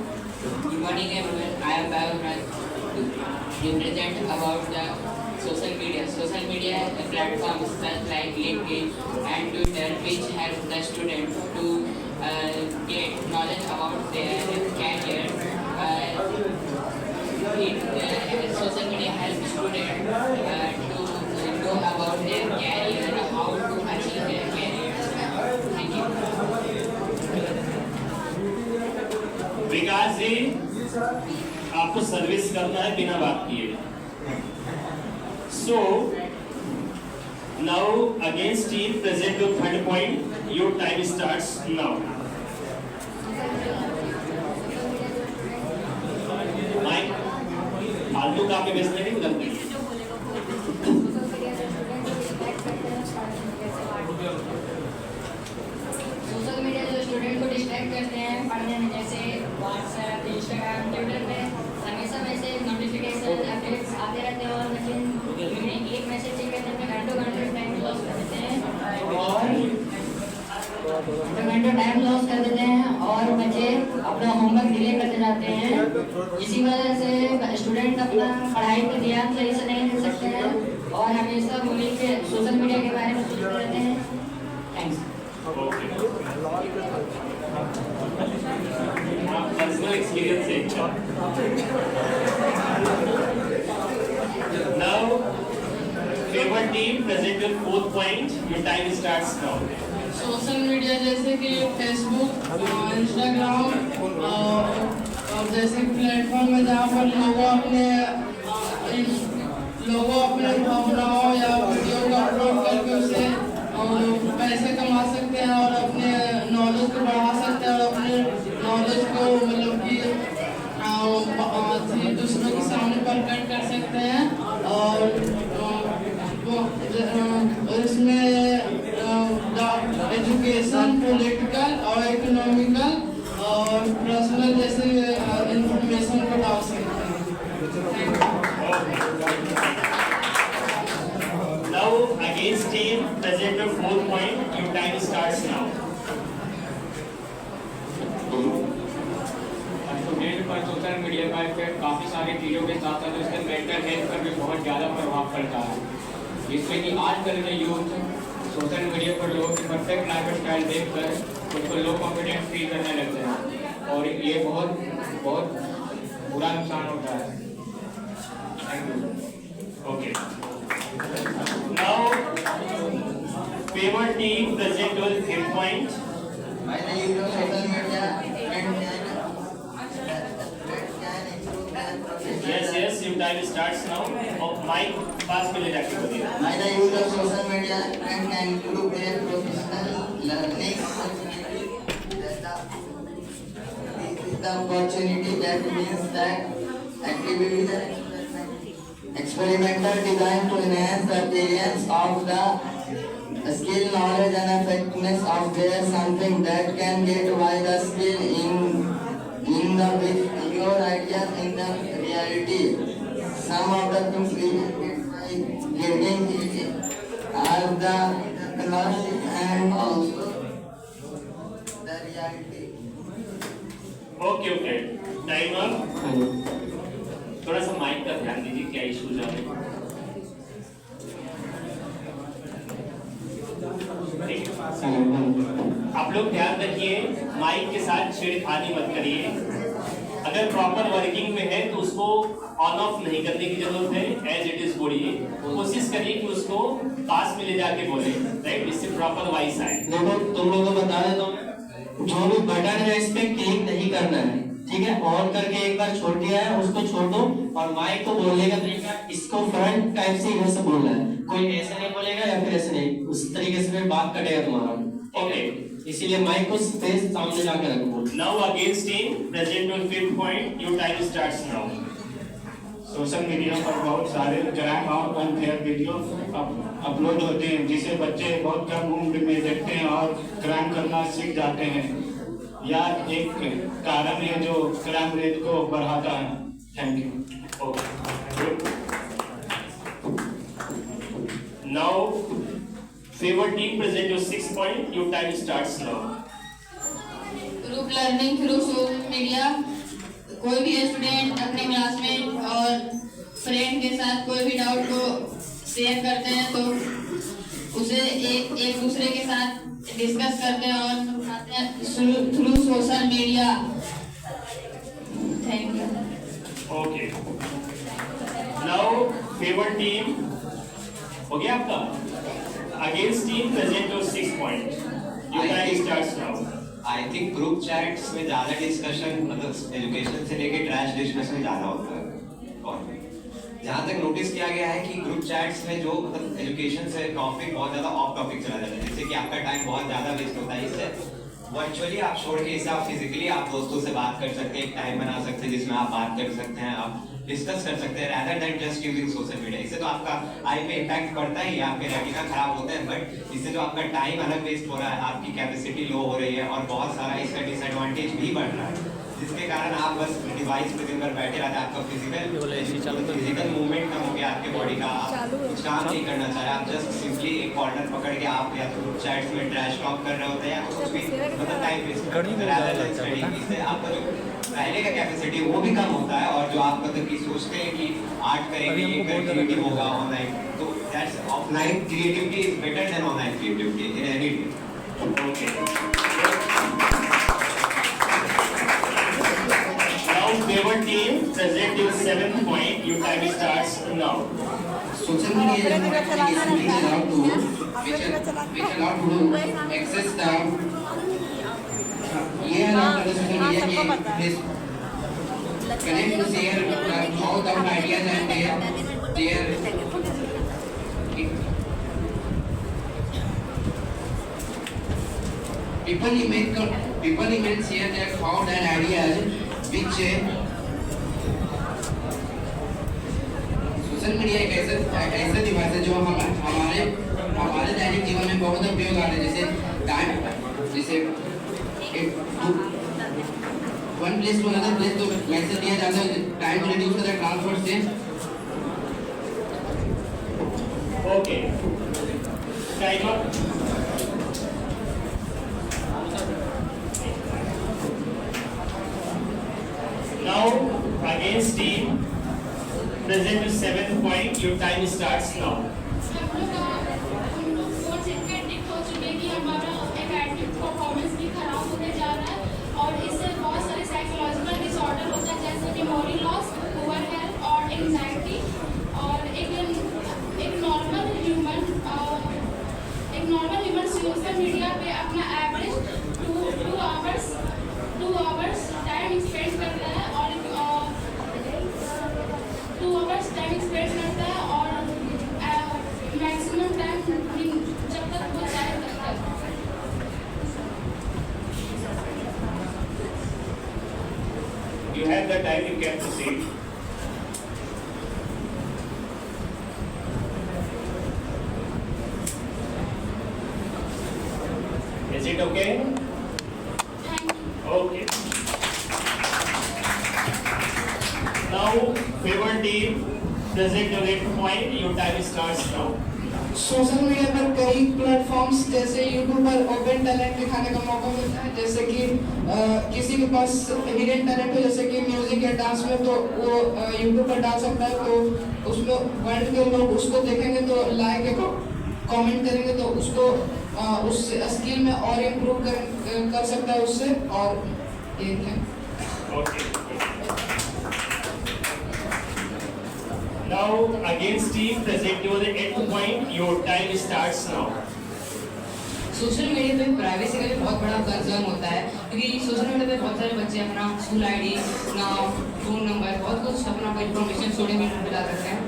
Good morning everyone. I am Babu Raj to present about the social media. Social media platforms such like LinkedIn and Twitter, which help the student to get knowledge about their career. Social media helps students to know about their career, how to achieve their career. Thank you. विकास जी, आपको service करना है बिना बात किए। So now against team present your third point. Your time starts now. Mike, फालतू काम में व्यस्त नहीं करते। सोशल मीडिया जो स्टूडेंट को डिस्ट्रैक्ट करते हैं पढ़ने में, जैसे व्हाट्सएप, इंस्टाग्राम, ट्विटर पे हमेशा मैसेज, नोटिफिकेशन, अपडेट्स आते रहते हैं और लेकिन एक मैसेज चेक करने में घंटों टाइम लॉस कर देते हैं और बच्चे अपना होमवर्क डिले करते जाते हैं। इसी वजह से स्टूडेंट अपना पढ़ाई पर ध्यान सही से नहीं दे सकते हैं और हमेशा मोबाइल के सोशल मीडिया के बारे में सोचते रहते हैं। थैंक्स। पर्सनल एक्सपीरियंस है। Now, favored team present your fourth point. Your time starts now. Social media जैसे कि फेसबुक, इंस्टाग्राम और जैसे प्लेटफॉर्म है जहाँ पर लोगों अपने भावनाओं या वीडियो को अपलोड करके उसे पैसे कमा सकते हैं और अपने नॉलेज को बढ़ा सकते हैं और अपने नॉलेज को मतलब कि दूसरों के सामने प्रकट कर सकते हैं और इसमें एजुकेशन, पॉलिटिकल और इकोनॉमिकल और पर्सनल जैसे इंफॉर्मेशन को डाल सकते हैं। Now against team present your fourth point. Your time starts now. Student पर सोशल मीडिया का इफेक्ट काफ़ी सारी चीज़ों के साथ साथ उसके मेंटल हेल्थ पर भी बहुत ज़्यादा प्रभाव पड़ता है, जिससे कि आजकल के यूथ सोशल मीडिया पर लोगों की परफेक्ट लाइफ स्टाइल देखकर उसको लो कॉन्फिडेंस फील करने लगते हैं और ये बहुत बहुत बुरा नुकसान होता है। Thank you. Okay. Now, favored team present your fifth point. My name is social media Yes, your time starts now. Oh, Mike, पास में ले जाके बोलिए। My use of social media can improve their professional learning. The opportunity that means that activities are experimental designed to enhance the appearance of the skill, knowledge and effectiveness of their something that can get by the skill in the with your ideas in the reality. Some of the things we get by getting are the logic and also the reality. Okay. Time up. थोड़ा सा mic का ध्यान दीजिए, क्या issues आ रहे हैं। आप लोग ध्यान रखिए, माइक के साथ छेड़खानी मत करिए। अगर प्रॉपर वर्किंग में है तो उसको ऑन ऑफ नहीं करने की जरूरत है, एज इट इज बोलिए। कोशिश करिए कि उसको पास में ले जाके बोले, राइट, इससे प्रॉपर वॉइस आए। देखो तुम लोगों को बता देता हूँ, जो भी बटन है इस पे क्लिक नहीं करना है, ठीक है। ऑन करके एक बार छोड़ दिया है उसको छोड़ दो और माइक को बोलने का तरीका इसको फ्रंट टाइप से इधर से बोलना है, कोई ऐसे नहीं बोलेगा या फिर ऐसे नहीं, उस तरीके से फिर बात कटेगा तुम्हारा। Okay. इसीलिए माइक को स्पेस सामने लाके रखो। Now against team, present your 5th point. Your time starts now. Social media पर बहुत सारे क्राइम और अनफेयर वीडियो अपलोड होते हैं जिसे बच्चे बहुत कम उम्र में देखते हैं और क्राइम करना सीख जाते हैं। यह एक कारण है जो क्राइम रेट को बढ़ाता है। Thank you. Now, favored team, present your 6th point. Your time starts now. Group learning through social media. कोई भी स्टूडेंट अपने क्लासमेट और फ्रेंड के साथ कोई भी डाउट को शेयर करते हैं तो उसे एक दूसरे के साथ डिस्कस करते हैं और समझाते हैं through social media. Thank you. Okay. Now, favored team. हो गया आपका? Against team, present your 6th point. Your time starts now. I think group chats में ज़्यादा डिस्कशन मतलब एजुकेशन से लेके ट्रैश डिस्कशन ज़्यादा होता है। और जहाँ तक नोटिस किया गया है कि ग्रुप चैट्स में जो मतलब एजुकेशन से टॉपिक बहुत ज़्यादा ऑफ टॉपिक चला जाता है, जिससे कि आपका टाइम बहुत ज़्यादा वेस्ट होता है। इससे वर्चुअली आप छोड़ के इसे आप फिजिकली आप दोस्तों से बात कर सकते हैं, एक टाइम बना सकते हैं जिसमें आप बात कर सकते हैं, आप डिस्कस कर सकते हैं rather than just using social media. इससे तो आपका आई पे इम्पैक्ट पड़ता ही है, आपके रेटिना खराब होते हैं, बट इससे जो आपका टाइम अलग वेस्ट हो रहा है, आपकी कैपेसिटी लो हो रही है और बहुत सारा इसका डिसएडवांटेज भी बढ़ रहा है, जिसके कारण आप बस डिवाइस पे दिन भर बैठे रहते हैं। आपका फिजिकल मूवमेंट कम हो गया आपके बॉडी का, आप कुछ काम नहीं करना चाह रहे, आप जस्ट सिंपली एक कॉर्नर पकड़ के आप या तो चैट्स में ट्रैश टॉक कर रहे होते हैं या कुछ भी मतलब टाइम वेस्ट कर रहे हैं। इससे आपका जो पहले का कैपेसिटी वो भी कम होता है और जो आप मतलब कि सोचते हैं कि आर्ट करेंगे ये क्रिएटिव होगा ऑनलाइन, तो that's offline creativity is better than online creativity in any way. Now, favored team, present your 7th point. Your time starts now. Social media is an application which allow to access the social media can connect to share thought out ideas and their people even share their thought and ideas which social media एक ऐसा device है जो हमारे दैनिक जीवन में बहुत उपयोग आते हैं। जैसे one place to another place तो मैसेज दिया जाता है, टाइम को रिड्यूस करता है ट्रांसपोर्ट से। Okay. Time up. Now, against team, present your 7th point. Your time starts now. और इससे बहुत सारे साइकोलॉजिकल डिसऑर्डर होते हैं जैसे कि मेमोरी लॉस, पुअर हेल्थ और एंजाइटी। और एक नॉर्मल ह्यूमन सोशल मीडिया पे अपना एवरेज 2 आवर्स टाइम स्पेंड करता है और 2 आवर्स टाइम स्पेंड करता है और मैक्सिमम टाइम जब तक वो चाहे तब तक। You have the time, you can proceed. Is it okay? Okay. Now, favored team, present your 8th point. Your time starts now. Social media पर कई प्लेटफॉर्म्स जैसे यूट्यूब पर ओपन टैलेंट दिखाने का मौका मिलता है। जैसे कि किसी के पास हिडन टैलेंट हो जैसे कि म्यूजिक या डांस में, तो वो यूट्यूब पर डाल सकता है। तो उसमें वर्ल्ड के लोग उसको देखेंगे तो लाइक या कमेंट करेंगे तो उसको उस स्किल में और इम्प्रूव कर सकता है उससे। और ये है। Now, against team, present your 8th point. Your time starts now. Social media पे प्राइवेसी का भी बहुत बड़ा कंसर्न होता है, क्योंकि सोशल मीडिया पे बहुत सारे बच्चे अपना स्कूल आईडी, नाम, फोन नंबर, बहुत कुछ अपना इंफॉर्मेशन सोशल मीडिया पे डाल रखते हैं।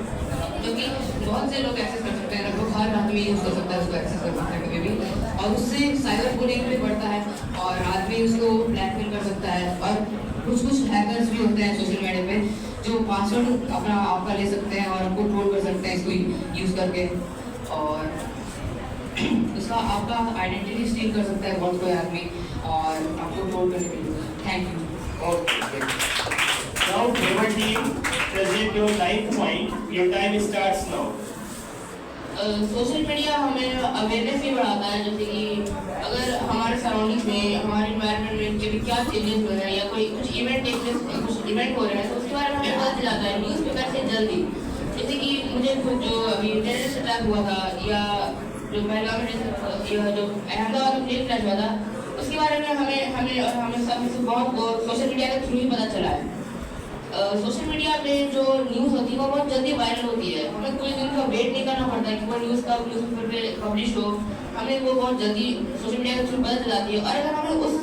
क्योंकि बहुत से लोग एक्सेस कर सकते हैं, लगभग हर आदमी यूज़ कर सकता है, उसको एक्सेस कर सकता है कभी भी, और उससे साइबर बुलिंग भी बढ़ता है और आदमी उसको ब्लैकमेल कर सकता है। और कुछ हैकर्स भी होते हैं सोशल मीडिया पे जो पासवर्ड अपना आपका ले सकते हैं और आपको ट्रोल कर सकते हैं इसको यूज़ करके, और इसका आपका आइडेंटिटी स्टील कर सकता है बहुत कोई आदमी और आपको ट्रोल करने के लिए। Thank you. Now, favor team, present your 9th point. Your time starts now. Social media हमें अवेयरनेस भी बढ़ाता है, जैसे कि अगर हमारे सराउंडिंग में, हमारे इन्वायरमेंट में कभी क्या चेंजेस हो रहे हैं या कोई कुछ इवेंट हो रहे हैं तो उसके बारे में हमें पता चल जाता है न्यूज़पेपर से जल्दी। जैसे कि मुझे खुद जो अभी टेररिस्ट अटैक हुआ था या जो पहलगाम में जो अहमदाबाद में प्लेन क्रैश हुआ था, उसके बारे में हमें सब से बहुत सोशल मीडिया के थ्रू ही पता चला है। सोशल मीडिया पे जो न्यूज़ होती है वो बहुत जल्दी वायरल होती है, हमें कुछ दिन का वेट नहीं करना पड़ता है कि वो न्यूज़ कब न्यूज़पेपर पे पब्लिश हो, हमें वो बहुत जल्दी सोशल मीडिया के थ्रू पता चल जाती है। और अगर हमें उस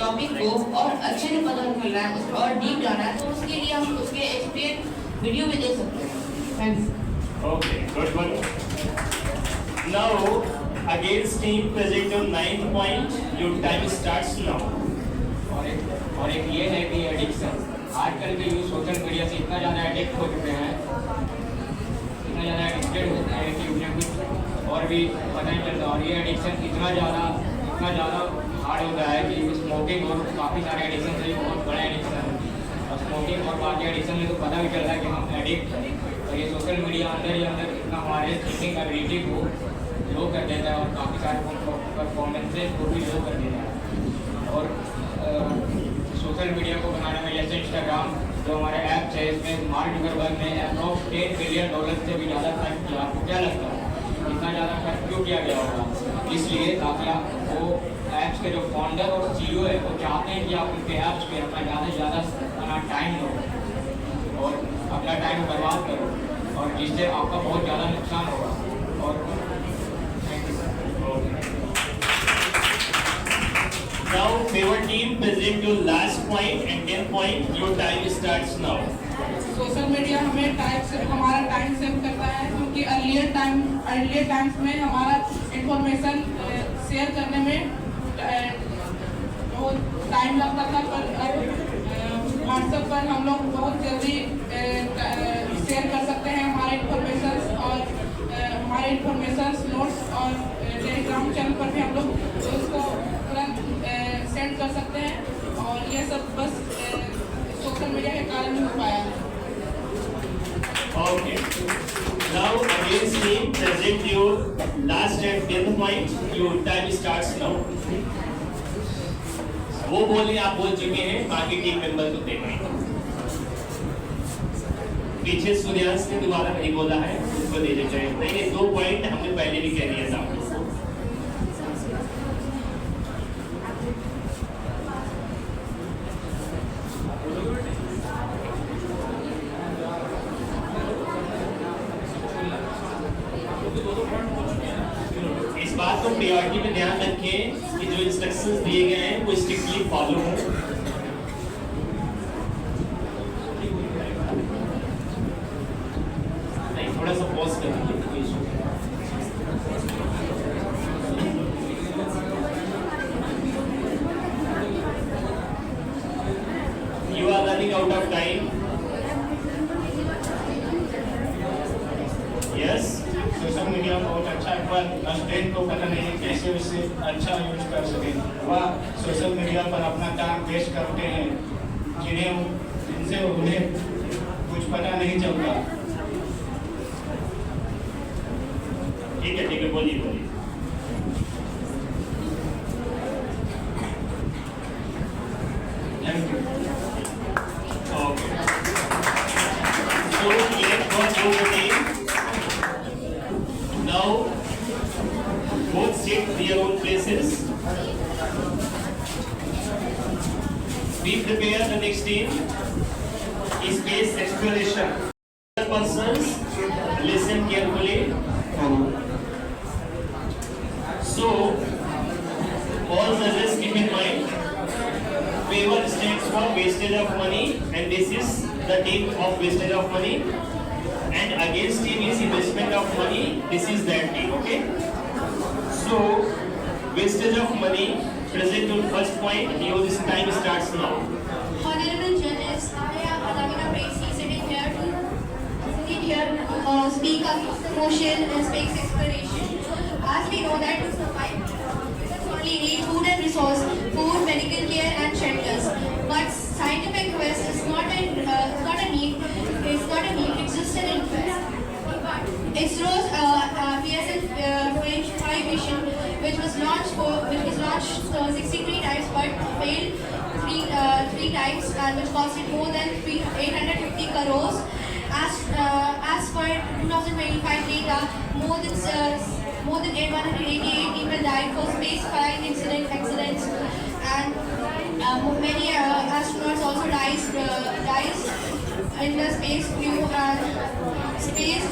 टॉपिक को और अच्छे से पता करना है, उस पर और डीप जाना है, तो उसके लिए हम उसके एक्सप्लेन वीडियो भी देख सकते हैं। Thanks. Okay, good one. Now, against team, present your 9th point. Your time starts now. और एक ये है कि एडिक्शन, आजकल के यूथ सोशल मीडिया से इतना ज़्यादा एडिक्ट हो चुके हैं, इतना ज़्यादा एडिक्टेड होते हैं कि उन्हें कुछ और भी पता नहीं चलता। और ये एडिक्शन इतना ज़्यादा हार्ड होता है कि स्मोकिंग और काफ़ी सारे एडिक्शन से बहुत बड़ा एडिक्शन है। और स्मोकिंग और बाकी एडिक्शन में तो पता भी चलता है कि हम एडिक्ट हैं, और ये सोशल मीडिया अंदर ही अंदर इतना हमारे थिंकिंग एबिलिटी को लो कर देता है और काफ़ी सारे परफॉर्मेंसेज को भी लो कर देता है। और सोशल मीडिया को बनाने में जैसे इंस्टाग्राम जो हमारे ऐप्स है, इसमें मार्क जुकरबर्ग ने अप्रॉक्स $10 बिलियन से भी ज़्यादा खर्च किया। आपको क्या लगता है इतना ज़्यादा खर्च क्यों किया गया होगा? इसलिए ताकि वो ऐप्स के जो फाउंडर और CEO है वो चाहते हैं कि आप उनके ऐप्स पे अपना ज़्यादा से ज़्यादा अपना टाइम दो और अपना टाइम बर्बाद करो, और जिससे आपका बहुत ज़्यादा नुकसान होगा। और Now, favor team, present your last point and 10th point. Your time starts now. Social media हमारा टाइम सेव करता है, क्योंकि अर्लियर टाइम्स में हमारा इंफॉर्मेशन शेयर करने में बहुत टाइम लगता था, पर अब व्हाट्सएप पर हम लोग बहुत जल्दी शेयर कर सकते हैं हमारे इंफॉर्मेशन नोट्स, और टेलीग्राम चैनल पर भी हम लोग उसको तुरंत सेंड कर सकते हैं, और ये सब बस सोशल मीडिया के कारण ही हो पाया है। Okay. Now, against team, present your last and 10th point. Your time starts now. वो बोले आप बोल चुके हैं, बाकी टीम मेंबर को देखें। पीछे सूर्यांश ने दोबारा नहीं बोला है, उसको दे देते हैं। नहीं, 2 पॉइंट हमने पहले भी कह दिया था। इस बात को प्रायोरिटी में ध्यान रखें कि जो इंस्ट्रक्शंस दिए गए हैं वो स्ट्रिक्टली फॉलो हो। नहीं, थोड़ा सा पॉज कर लीजिए। You are running out of time. Yes. Social media बहुत अच्छा है, पर स्टूडेंट को पता नहीं कैसे उससे अच्छा यूज कर सके। वह सोशल मीडिया पर अपना टाइम वेस्ट करते हैं जिनसे उन्हें कुछ पता नहीं चलता। ठीक है, बोलिए। Thank you. Okay. So let's go through the name. Now, both sit their own places. Be prepared. The next team is space exploration. Persons, listen carefully. So, all judges keep in mind. Waiver stands for wastage of money, and this is the team of wastage of money. and against team is investment of money. This is that team. Okay. So wastage of money present on first point. Your this time starts now. Honorable judges, I am Alamina Bracy sitting here to speak of motion and space exploration. As we know that to survive, humans only need food and resource, food, medical care and shelters. But scientific quest is not a need. It's not a need. It's just an interest. ISRO's PSL-5 mission, which was launched 63 times but failed three times, and which costed more than 850 crores. As per 2025 data, more than 188 people died for space flight accidents, and many astronauts also dies in the space view and space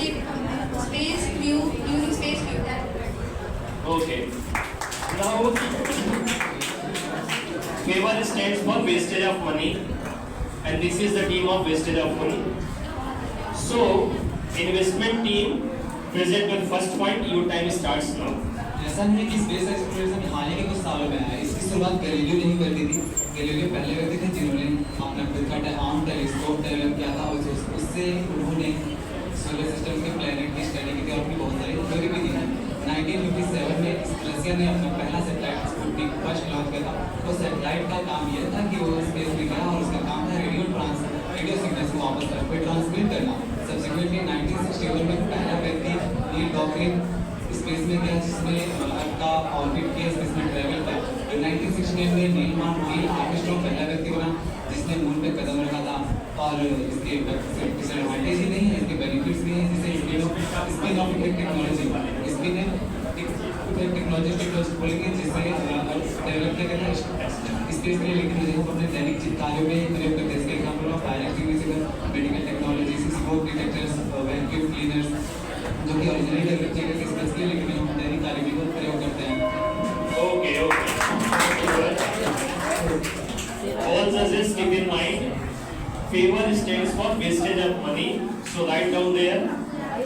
view during space view. Okay. Now, favor stands for wastage of money, and this is the team of wastage of money. So, investment team present on first point. Your time starts now. ऐसा नहीं है कि space exploration हाल ही के कुछ सालों में आया। इसकी शुरुआत गैलीलियो ने ही कर दी थी। गैलीलियो पहले व्यक्ति थे जिन्होंने अपना खुद का आर्म टेलीस्कोप डेवलप किया था और उससे उन्होंने सोलर सिस्टम के प्लैनेट की स्टडी की थी और अपनी बहुत सारी थ्योरी भी दी है। 1957 में रशिया ने अपना पहला सैटेलाइट स्पुतनिक फर्स्ट लॉन्च किया था। वो सैटेलाइट का काम यह था कि वो स्पेस में गया और उसका काम था रेडियो सिग्नल्स को वापस ट्रांसमिट करना। सब्सिक्वेंटली 1961 में पहला व्यक्ति नील डॉकिन स्पेस में गया जिसने अर्थ का ऑर्बिट के स्पेस में ट्रैवल किया। 1969 में नील आर्मस्ट्रॉन्ग पहला व्यक्ति बना जिसने मून पे कदम रखा था। और इसके डिसएडवांटेज ही नहीं है, इसके बेनिफिट्स भी हैं, जैसे स्पिन ऑफ इफेक्ट टेक्नोलॉजी बोलेंगे जिससे डेवलप किया गया स्पेस में, लेकिन मुझे हम अपने दैनिक कार्यों में प्रयोग करते हैं। इसके example of fire extinguisher, medical technology, smoke detectors, vacuum cleaners, जो कि ओरिजिनली डेवलप किए गए स्पेस के लिए, लेकिन हम दैनिक कार्य में भी प्रयोग करते हैं। Okay. All judges keep in mind, favor stands for wastage of money, so write down there,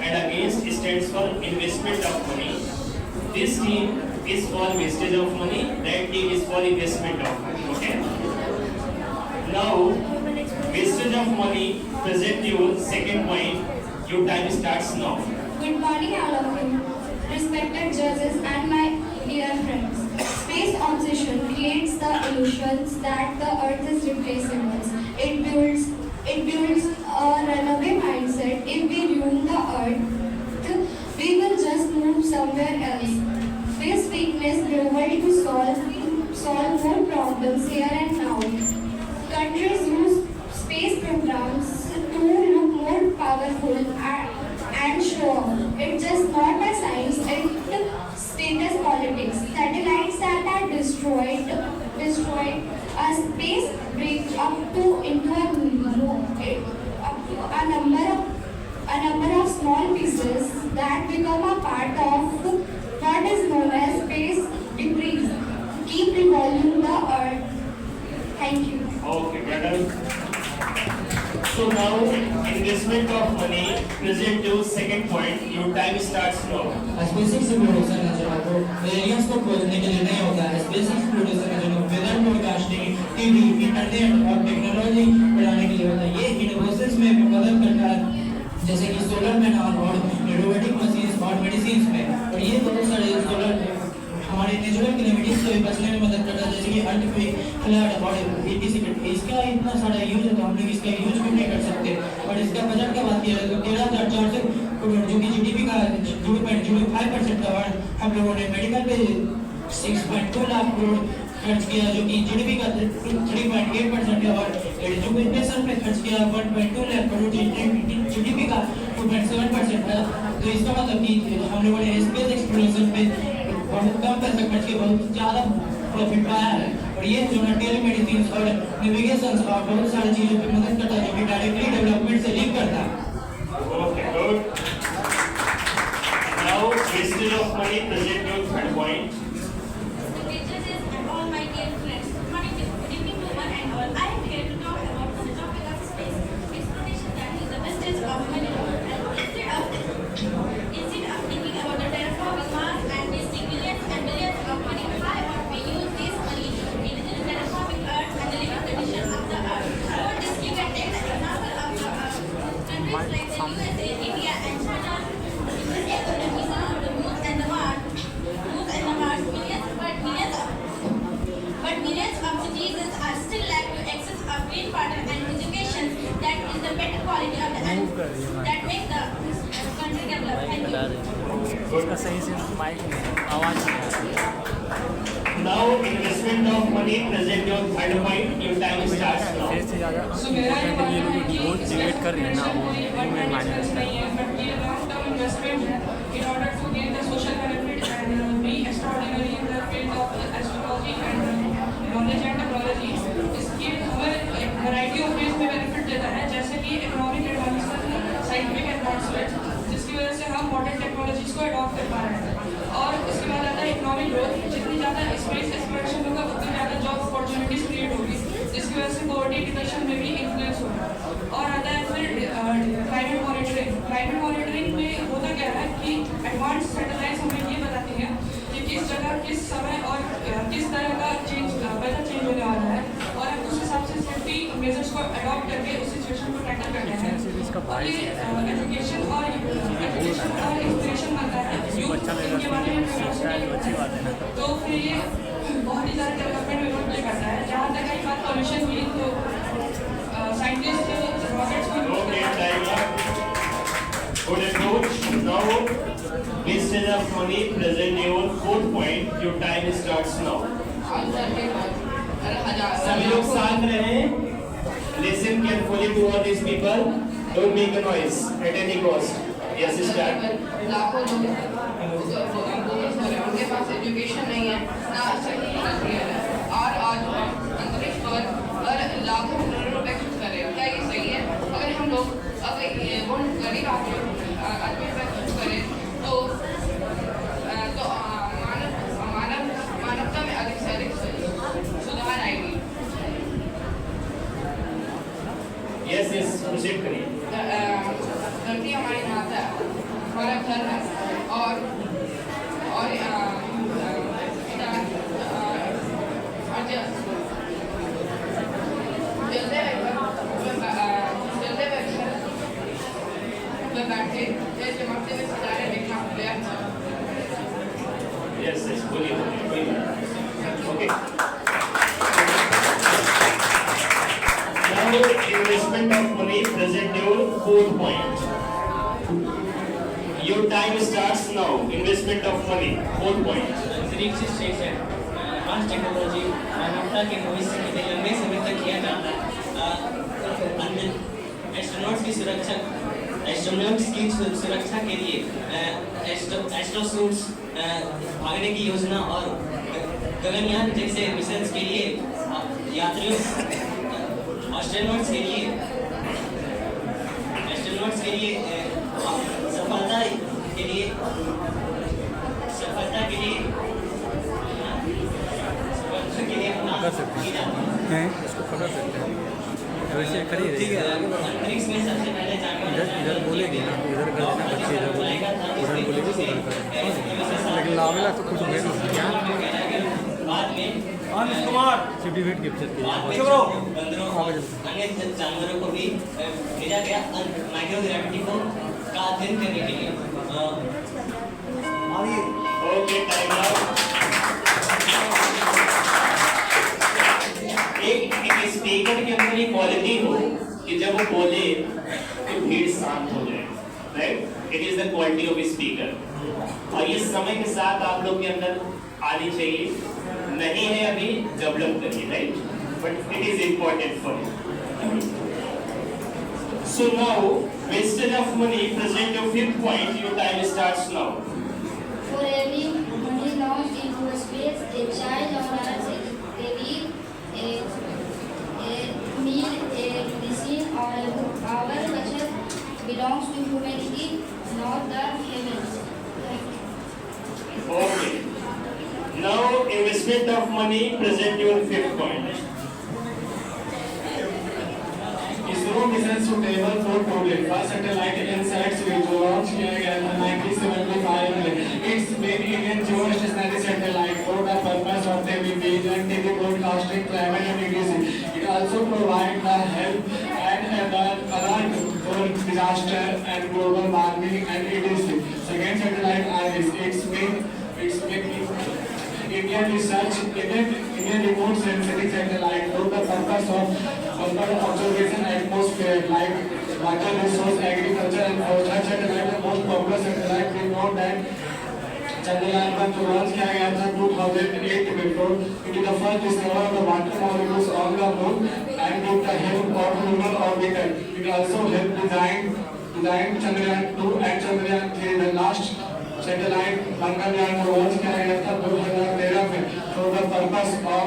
and against stands for investment of money. This team is for wastage of money, that team is for investment of money. Okay. Now, wastage of money, present your second point. Your time starts now. Good morning, all of you. Respected judges and my dear friends. Space obsession creates the illusions that the Earth is replaceable. It builds a runaway mindset. If we ruin the Earth, we will just move somewhere else. This weakness global to solve more problems here and now. Countries use space programs to look more powerful and show off. It's just not a science, it's status politics. Satellites that are destroyed a space bridge into a number of small pieces that become a part of what is known as space debris. Keep revolving the Earth. Thank you. Okay, madam. So now, investment of money, present your second point. Your time starts now. Space exploration है जो आपको aliens को खोजने के लिए नहीं होता है। स्पेस एक्सप्लोरेशन है जो वेदर ब्रॉडकास्टिंग, टीवी, इंटरनेट और टेक्नोलॉजी बढ़ाने के लिए होता है। ये यूनिवर्सेस में मदद करता है, जैसे कि सोलर पैनल और रोबोटिक मशीन्स और मेडिसिन्स में। और ये बहुत सारे सोलर हमारे नेचुरल कैलेमिटीज से बचने में मदद करता है, जैसे कि अर्थक्वेक, फ्लड और etc। इसका इतना सारा यूज है तो हम लोग इसका यूज भी नहीं कर सकते। और इसका बजट का बात किया जाए तो 13,400 करोड़, जो कि जीडीपी का 0.05% का हम लोगों ने मेडिकल पे 6.2 लाख करोड़ खर्च किया, जो कि जीडीपी का 3.8% है। और एजुकेशन पे खर्च किया 1.2 लाख करोड़, जीडीपी का 2.7% है। तो इसका मतलब कि हम लोगों ने स्पेस एक्सप्लोरेशन पे बहुत कम पैसा खर्च के बहुत ज़्यादा प्रॉफिट पाया है। और ये जो है टेलीमेडिसिन और नेविगेशन और बहुत सारी चीज़ों पे मदद करता है, जो कि डायरेक्टली डेवलपमेंट से लिंक करता है। Okay, good. Now, wastage of money, present your third point. Teachers and all my dear friends, good evening to one and all. I am here to talk about the topic of space exploration, that is the wastage of money. And that make the country develop. Thank you. उसका सही से mic नहीं आवाज़ नहीं आ रही। Now investment of money present your third point. Your time starts now. से ज़्यादा ये लोग बहुत डिबेट कर रहे हैं ना वो में माइनस नहीं है, but ये long term investment है in order to gain the social benefit and be extraordinary in the field of astrology and knowledge and technology. इसकी हमें एक variety of ways में benefit देता है, जैसे कि economic advancement, scientific advancement, जिसकी वजह से हम modern technologies को adopt कर पा रहे हैं। और इसके बाद आता है economic growth, जितनी ज़्यादा space exploration होगा उतनी ज़्यादा job opportunities create होगी, जिसकी वजह से poverty reduction में भी influence होगा। और आता है फिर climate monitoring। climate monitoring में होता क्या है कि advanced satellites हमें ये बताती हैं कि किस जगह किस समय और किस तरह का weather change होने वाला है, और हम उस हिसाब से safety measures को adopt करके उस situation को tackle करते हैं। और ये education और inspiration बनता है youth इनके बारे में तो फिर ये बहुत ही ज़्यादा डेवलपमेंट में रोल प्ले करता है। जहाँ तक आई बात पॉल्यूशन की, तो साइंटिस्ट रॉकेट्स की Good approach. Now, wastage of money present your fourth point. Your time starts now. सभी लोग शांत रहें. Listen carefully to all these people. Don't make a noise at any cost. Yes, start. लाखों लोग उनके पास education नहीं है, ना सही करियर है, और आज अंतरिक्ष पर लाखों करोड़ों रुपए खर्च कर रहे हैं। क्या ये सही है? अगर हम लोग अगर वो गरीब आदमी पर खर्च करें तो मानवता में अधिक से अधिक सुधार आएगी। Yes, proceed करिए। धरती हमारी माता है, हमारा घर है, और बैठे चमकते हुए सितारे देखना प्लेयर। Yes, बोलिए। Okay. Now, investment of money present your fourth point. Your time starts now. Investment of money. Fourth point. अंतरिक्ष स्टेशन एडवांस टेक्नोलॉजी मानवता के भविष्य के लिए लंबे समय तक किया जाता है। एस्ट्रोनॉट्स की सुरक्षा के लिए एस्ट्रोसूट्स भागने की योजना और गगनयान जैसे मिशन के लिए यात्रियों एस्ट्रोनॉट्स के लिए सफलता के लिए कर सकते हैं इसको पकड़ सकते हैं वैसे खड़ी अंतरिक्ष में सबसे पहले इधर बोलेगी ना तो इधर कर देना बच्चे इधर बोलेगी उधर बोलेगी तो उधर कर लेकिन लावेला तो कुछ भेज कुमार सर्टिफिकेट कैप्चर किया अन्य जानवरों को भी भेजा गया माइक्रोग्रेविटी को का अध्ययन करने के लिए। Okay, time out. एक स्पीकर के अंदर एक क्वालिटी हो कि जब वो बोले तो भीड़ शांत हो जाए, right? It is the quality of speaker, और ये समय के साथ आप लोग के अंदर आनी चाहिए। नहीं है अभी, डेवलप करिए, right? But it is important for you. So now, wastage of money, present your fifth point. Your time starts now. For every money launched into space, a child on Earth, a leaf, a meal, a medicine, or a power budget belongs to humanity, not the heavens. Okay. Now, investment of money, present your fifth point. ISRO mission suitable for problem first satellite INSATs जो launch किया गया था 1975 में। It's main Indian geostationary satellite for the purpose of the vision TV broadcasting climate and it it also provide the help and alert for disaster and global warming and it is second satellite IRS it's Indian remote sensing satellite for the purpose of observation atmosphere like water water resource, agriculture and forestry satellite the most popular satellite. We know that Chandrayaan का जो launch किया गया था 2008 में, it is the first discovery of the water molecules on the moon and with the help of lunar orbiter. It also helped design Chandrayaan 2 and Chandrayaan 3. The last satellite Mangalyaan को launch किया गया था 2013 में for the purpose of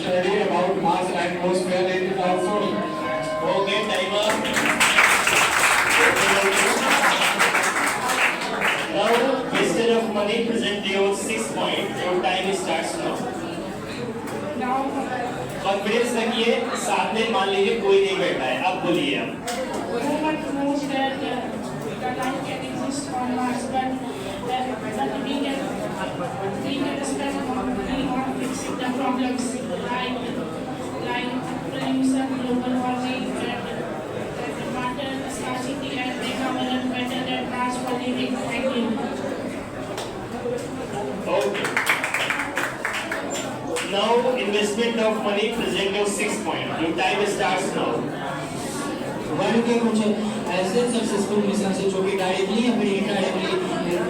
study about Mars atmosphere. It is also Okay, timer. Now, wastage of money, present your 6 points. Your time starts now. Confidence रखिए, सामने मान लीजिए कोई नहीं बैठा है, अब बोलिए आप। knows that the life can exist on Mars, but we can spend fixing the problems like pollution, global warming, and water scarcity, and make our world better than Mars for living. Thank you. Okay. Now, investment of money, present your 6 points. Your time starts now. World के कुछ ऐसे successful mission से जो कि directly या फिर indirectly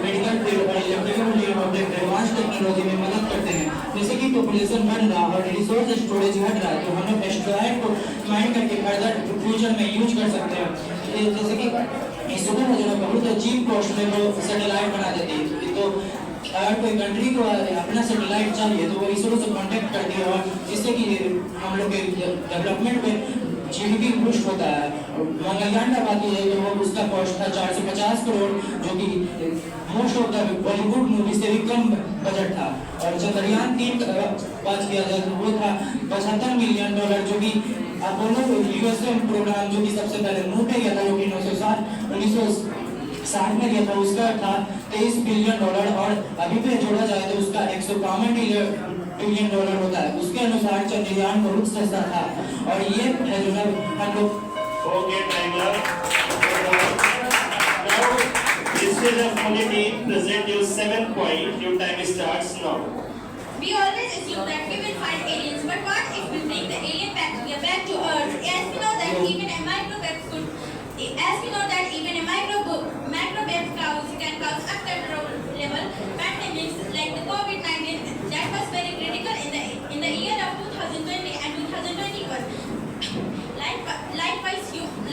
medical field और electrical field और एडवांस टेक्नोलॉजी में मदद करते हैं। जैसे कि पॉपुलेशन बढ़ रहा और रिसोर्स स्टोरेज घट रहा है, तो हम लोग एस्ट्रॉयड को माइन करके फर्दर फ्यूचर में यूज कर सकते हैं। जैसे कि इस सुपर जो बहुत चीप कॉस्ट में वो सैटेलाइट बना देती है, तो अगर कोई कंट्री को अपना सैटेलाइट चाहिए तो वो इसरो से कांटेक्ट करती है, और जिससे कि हम लोग के डेवलपमेंट में जीडीपी बूस्ट होता है। मंगलयान का बात यह है कि वो उसका कॉस्ट था 450 करोड़, जो कि most of the Bollywood movie से भी कम बजट था। और चंद्रयान 3 बात किया जाए तो वो था $75 मिलियन, जो कि अपोलो यूएसए प्रोग्राम जो कि सबसे पहले मूव पे गया था, जो कि 1960 में गया था, उसका था $23 बिलियन, और अभी पे जोड़ा जाए तो उसका $152 बिलियन होता है। उसके अनुसार चंद्रयान बहुत सस्ता था, और ये है जो हम लोग Okay, timer. Now, wastage of money team, present your 7 points. Your time starts now. We always assume that we will find aliens, but what if we bring the alien bacteria back to Earth? As we know that even a microbe can cause uncontrollable pandemics like the COVID-19 that was very critical in the year of 2020 and 2021.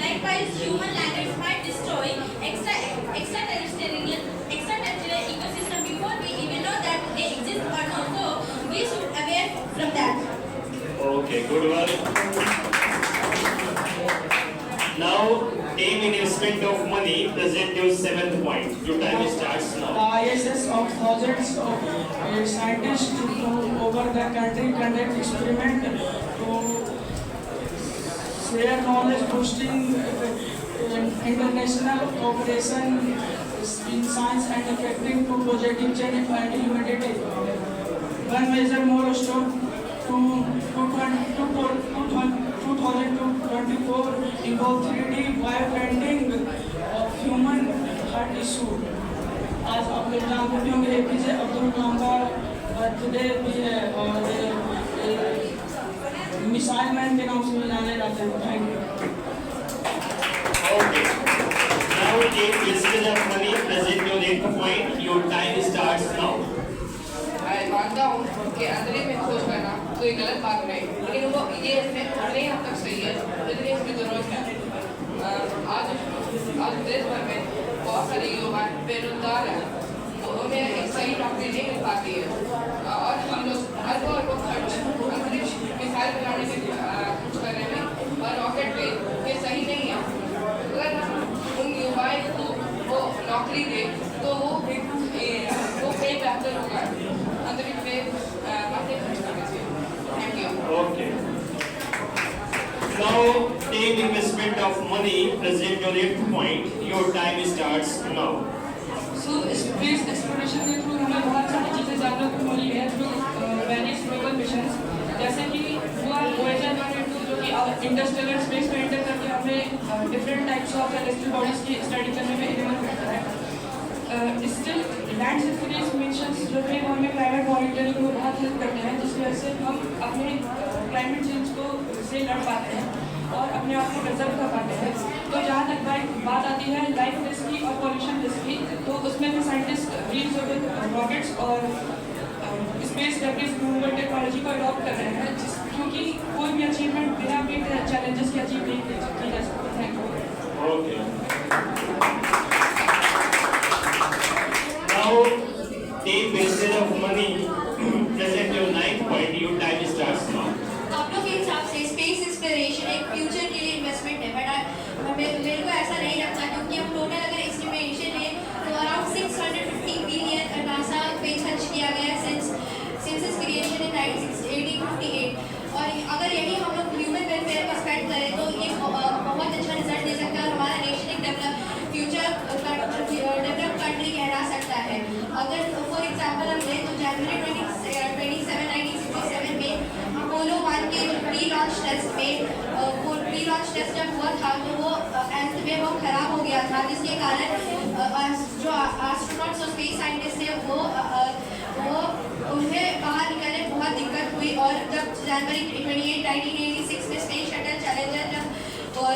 Likewise, human language might destroy extraterrestrial ecosystem before we even know that they exist or not. So we should aware from that. Okay, good work. Now, take investment of money, present your 7th point. Your time starts now. The ISS of thousands of scientists over the country conduct experiment to share knowledge, boosting international cooperation in science and effective to positive change and humanity. One major milestone to 2024 involved 3D bioprinting of human heart tissue. आज आप लोग जानते होंगे APJ Abdul Kalam का birthday भी है, और missile man के नाम से जाने जाते हैं। Thank you. Okay. Now take wastage of money, present your 8th point. Your time starts now. मैं मानता हूँ कि अंतरिक्ष में खोज करना कोई गलत बात नहीं, लेकिन वो ये इसमें थोड़ी हद तक सही है, लेकिन इसकी जरूरत है। आज देश भर में बहुत सारे युवा बेरोजगार हैं, तो उन्हें एक सही नौकरी नहीं मिल पाती है, और हम लोग अरबों खर्च अंतरिक्ष मिसाइल बनाने के खर्च करने में और रॉकेट पे ये सही नहीं है। अगर हम उन युवाओं को वो नौकरी दे तो वो कई बेहतर होगा अंतरिक्ष में अपने खर्च करने से। Thank you. Okay. Now take investment of money, present your 8th point. Your time starts now. Space exploration के थ्रू हमें बहुत सारी चीज़ें जानने को मिली है थ्रू वेरियस ग्लोबल मिशंस, जैसे कि हुआ वोएजर 1 और 2 जो कि इंटरस्टेलर स्पेस में एंटर करके हमें different types of celestial bodies की स्टडी करने में इनेबल करता है। स्टिल लैंड सर्फेस मिशंस जो है वो हमें क्लाइमेट मॉनिटरिंग में बहुत हेल्प करते हैं, जिसकी वजह से हम अपने क्लाइमेट चेंज को से लड़ पाते हैं। और अपने आप को कंजर्व कर पाते हैं। तो जहाँ तक बात आती है लाइफ रिस्क की और पॉल्यूशन रिस्क की, तो उसमें भी साइंटिस्ट रीयूजेबल रॉकेट्स और स्पेस रैकेट मूवमेंट टेक्नोलॉजी को अडॉप्ट कर रहे हैं, क्योंकि कोई भी अचीवमेंट बिना भी चैलेंजेस के अचीव नहीं की जा सकती। Thank you. Okay. Now, take wastage of money. Present your 9th point. Your time starts now. आप लोग के हिसाब से स्पेस एक्सप्लोरेशन एक फ्यूचर के लिए इन्वेस्टमेंट है, बट मेरे को ऐसा नहीं लगता, क्योंकि हम टोटल अगर एस्टिमेशन लें तो अराउंड 650 बिलियन नासा पे खर्च किया गया है सिंस इट्स क्रिएशन इन 1858। और अगर यही हम लोग ह्यूमन वेलफेयर पर स्पेंड करें तो ये बहुत अच्छा रिजल्ट दे सकता है और हमारा नेशन एक डेवलप कंट्री कहला सकता है। अगर फॉर एग्जांपल हम लें तो जनवरी 27, 1967 में अपोलो 1 के प्री लॉन्च टेस्ट जब हुआ था तो वो एंड में वो खराब हो गया था, जिसके कारण जो एस्ट्रोनॉट्स और स्पेस साइंटिस्ट थे वो उन्हें बाहर निकलने बहुत दिक्कत हुई। और जब जनवरी 28, 1986 में स्पेस शटल चैलेंजर जब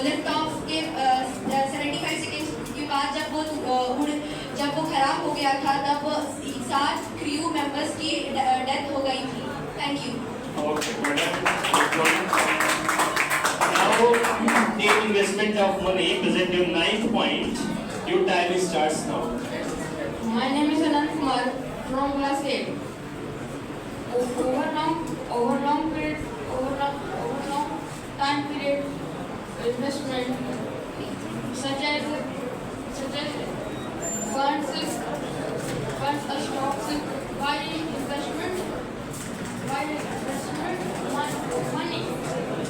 लिफ्ट ऑफ के 75 सेकेंड्स के बाद जब वो खराब हो गया था, तब 7 क्रू मेंबर्स की डेथ हो गई थी। Thank you. Now, take investment of money. Present your 9th point. Your time starts now. My name is Anand Kumar from class 8. Over long time period investment such as funds or stocks, why investment money.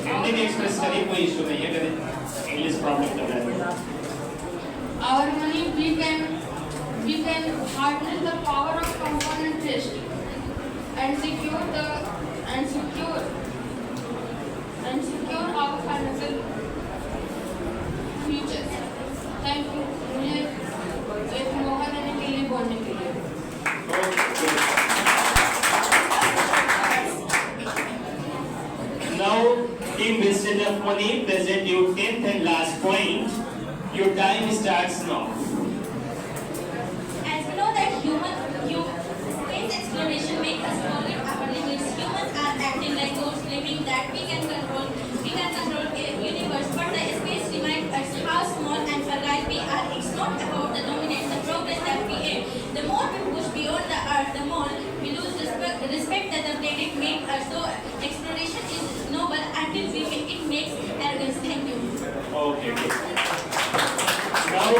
Hindi में express करिए, कोई issue नहीं है, अगर English problem कर रहा है। Our money we can harness the power of compound interest and secure our financial future. Thank you. मुझे एक मौका देने के लिए बोलने के लिए। Now, team wasted of money. Present your 10th and last point. Your time starts now. As we know that space exploration makes us forget our limits. Humans are acting like ghosts, believing that we can control the universe, but the space reminds us how small and fragile we are. It's not about the dominance, the progress that we aim. The more we push beyond the Earth, the more we lose respect that the planet made us. So exploration is noble until it makes arrogance. Thank you. Okay, good. Now,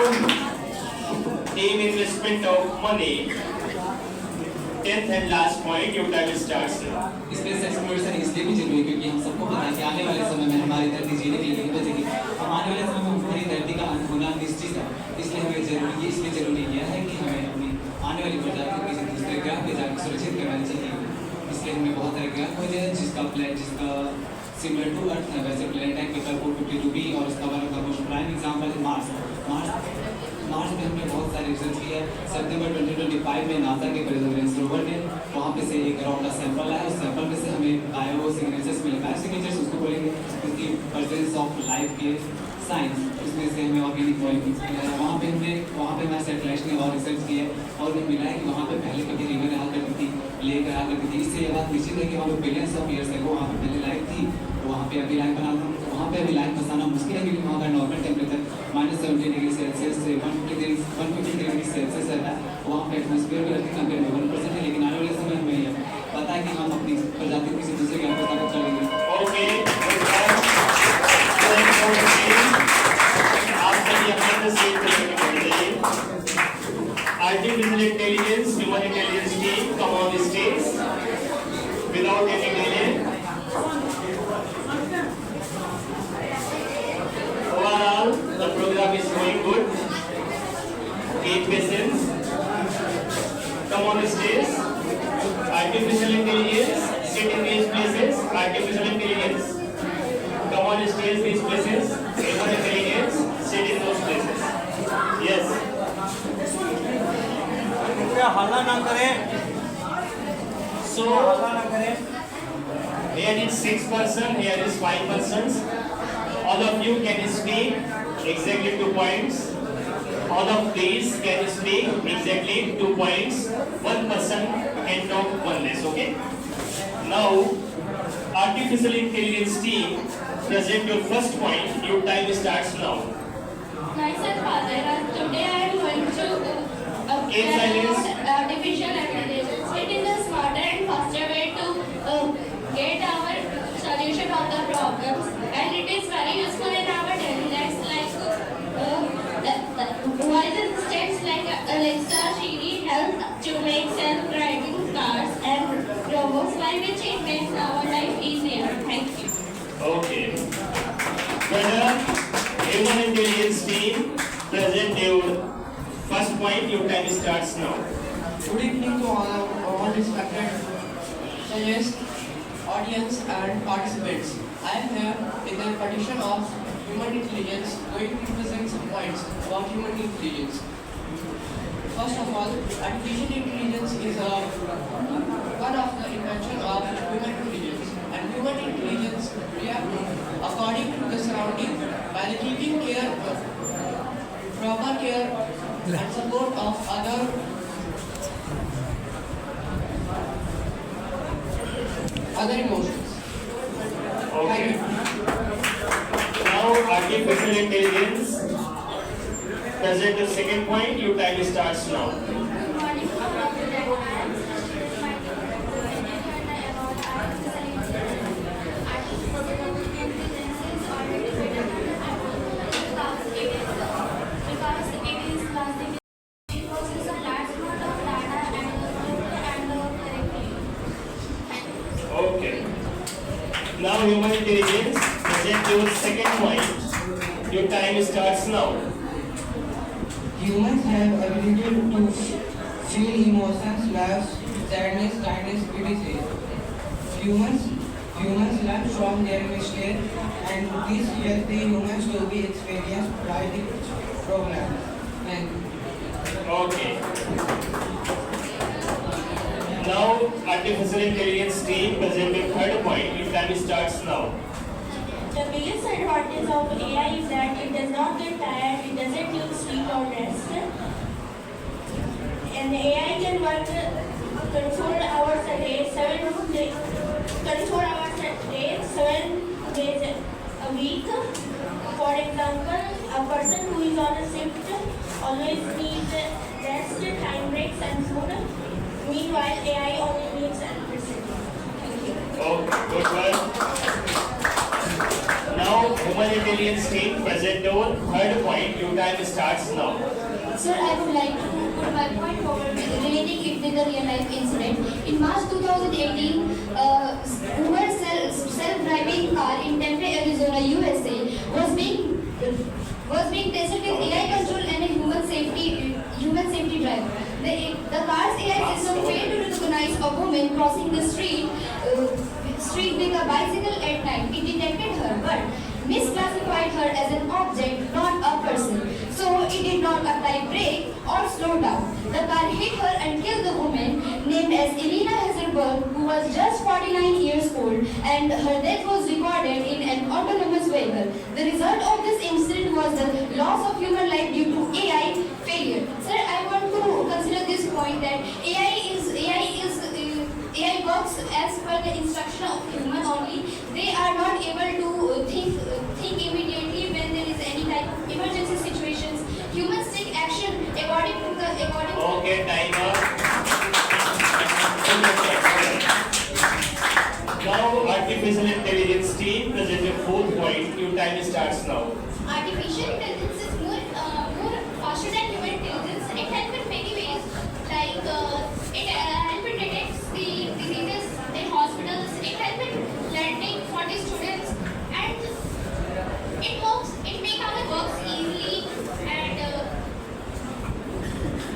team investment of money. 10th and last point. Your time starts now. Space exploration इसलिए भी जरूरी है क्योंकि हम सबको पता है कि आने वाले समय में हमारी धरती जीने के लिए नहीं बचेगी। हम आने वाले समय में हमारी धरती का अंत होना निश्चित है। इसलिए हमें जरूरी यह है कि हमें अपनी आने वाली प्रजाति को किसी दूसरे ग्रह पे जाकर सुरक्षित करना चाहिए। इसलिए हमें बहुत सारे ग्रह खोजे हैं जिसका सिमिलर टू अर्थ है, वैसे प्लेनेट है पेपर 452b और उसका one of the most prime example है मार्स में हमने बहुत सारे रिसर्च किया है। सितंबर 2025 में नासा के परसेवरेंस रोवर ने वहाँ पे से एक रॉक का सैंपल आया, उस सैंपल में से हमें बायो सिग्नेचर्स मिले। बायो सिग्नेचर्स उसको बोलेंगे उसकी प्रेजेंस ऑफ लाइफ के साइंस, उसमें से हमें ऑर्गेनिक मॉलिक्यूल्स मिला है। वहाँ पे हमारे सैटेलाइट ने और रिसर्च किया और हमें मिला है कि वहाँ पे पहले कभी रिवर रहा करती थी, लेक रहा करती थी। इससे ये बात निश्चित है कि वहाँ पे बिलियंस ऑफ ईयर्स अगो वहाँ पे पहले लाइफ थी, वहाँ पे अभी लाइफ बना वहाँ पे अभी लाइफ बसाना मुश्किल है क्योंकि वहाँ का नॉर्मल टेम्परेचर -70 डिग्री सेल्सियस से 150 डिग्री सेल्सियस रहता है। वहाँ पे एटमॉस्फेयर भी रखते कंपेयर में 1% है, लेकिन आने वाले समय में पता है कि हम अपनी प्रजाति को किसी दूसरे ग्रह पर चलेंगे। Artificial intelligence, human intelligence team, come on the stage without any delay. Overall, the program is going good. Keep patience. Come on the stage. Artificial intelligence, sit in these places. Artificial intelligence, come on the stage, these places. Human intelligence, sit in those places. Yes. हल्ला ना करें। So here is 6 persons, here is 5 persons. All of you can speak exactly 2 points. All of these can speak exactly 2 points. One person can talk one less. Okay. Now, artificial intelligence team, present your first point. Your time starts now. Myself, Father, today I am going to artificial intelligence. It is a smarter and faster way to get our solution of the problems, and it is very useful in our daily lives, like voice assistants like Alexa, Siri help to make self-driving cars and robots, by which it makes our life easier. Thank you. Okay. Brother, human intelligence team, present your first point. Your time starts now. Good evening to all respected judges, audience and participants. I am here with a petition of human intelligence, going to present some points about human intelligence. First of all, artificial intelligence is one of the invention of human intelligence, and human intelligence reacts according to the surrounding by the keeping care, proper care and support of other emotions. Okay. Now, artificial intelligence, present the second point. Your time starts now. Okay. Now, human intelligence, present your second point. Your time starts now. Humans have ability to feel emotions, love, sadness, kindness, etc. Humans learn from their mistakes, and this helps the humans to be experienced by the program. Okay. Now, artificial intelligence team, present your third point. Your time starts now. The biggest advantage of AI is that it does not get tired, it doesn't use sleep or rest. And AI can work 24 hours a day, 7 days a week. For example, a person who is on a shift always needs rest, time breaks and food. Meanwhile, AI only needs electricity. Thank you. Okay, good one. Now, human intelligence team, present your third point. Your time starts now. Sir, I would like to put my point forward relating it with a real life incident. In March 2018, Uber self-driving car in Tempe, Arizona, USA was being tested with AI control and a human safety driver. The car's AI system failed to recognize a woman crossing the street with a bicycle at night. It detected her, but misclassified her as an object, not a person. So it did not apply brake or slow down. The car hit her and killed the woman named as Elena Hazerberg, who was just 49 years old, and her death was recorded in an autonomous vehicle. The result of this incident was the loss of human life due to AI failure. Sir, I want to consider this point that AI works as per the instruction of human only. They are not able to think immediately when there is any type of emergency situations. Humans take action according to Okay, time up. Now, artificial intelligence team, present your fourth point. Your time starts now. Artificial intelligence is more faster than human intelligence. It helps in many ways, like it helps in detect the diseases in hospitals. It helps in learning for the students, and it makes our works easily, and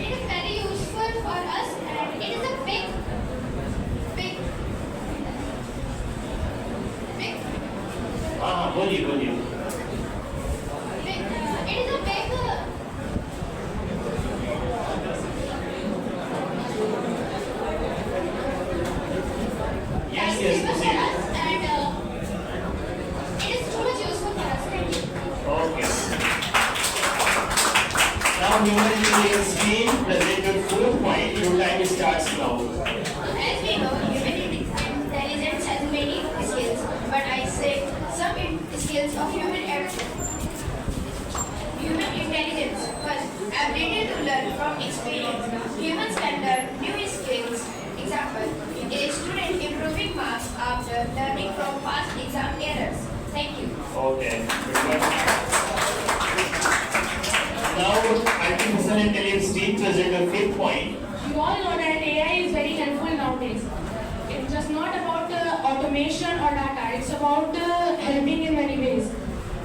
it is very useful for us, and it is a big. बोलिए बोलिए. It is a big. human intelligence team, present your 4th point. Your time starts now. As we know, human intelligence has many skills, but I say some skills of human intelligence. First, ability to learn from experience. Humans can learn new skills. Example, a student improving marks after learning from past exam errors. Thank you. Okay. Good one. Now, artificial intelligence team, present your 5th point. You all know that AI is very helpful nowadays. It's just not about automation or data. It's about helping in many ways.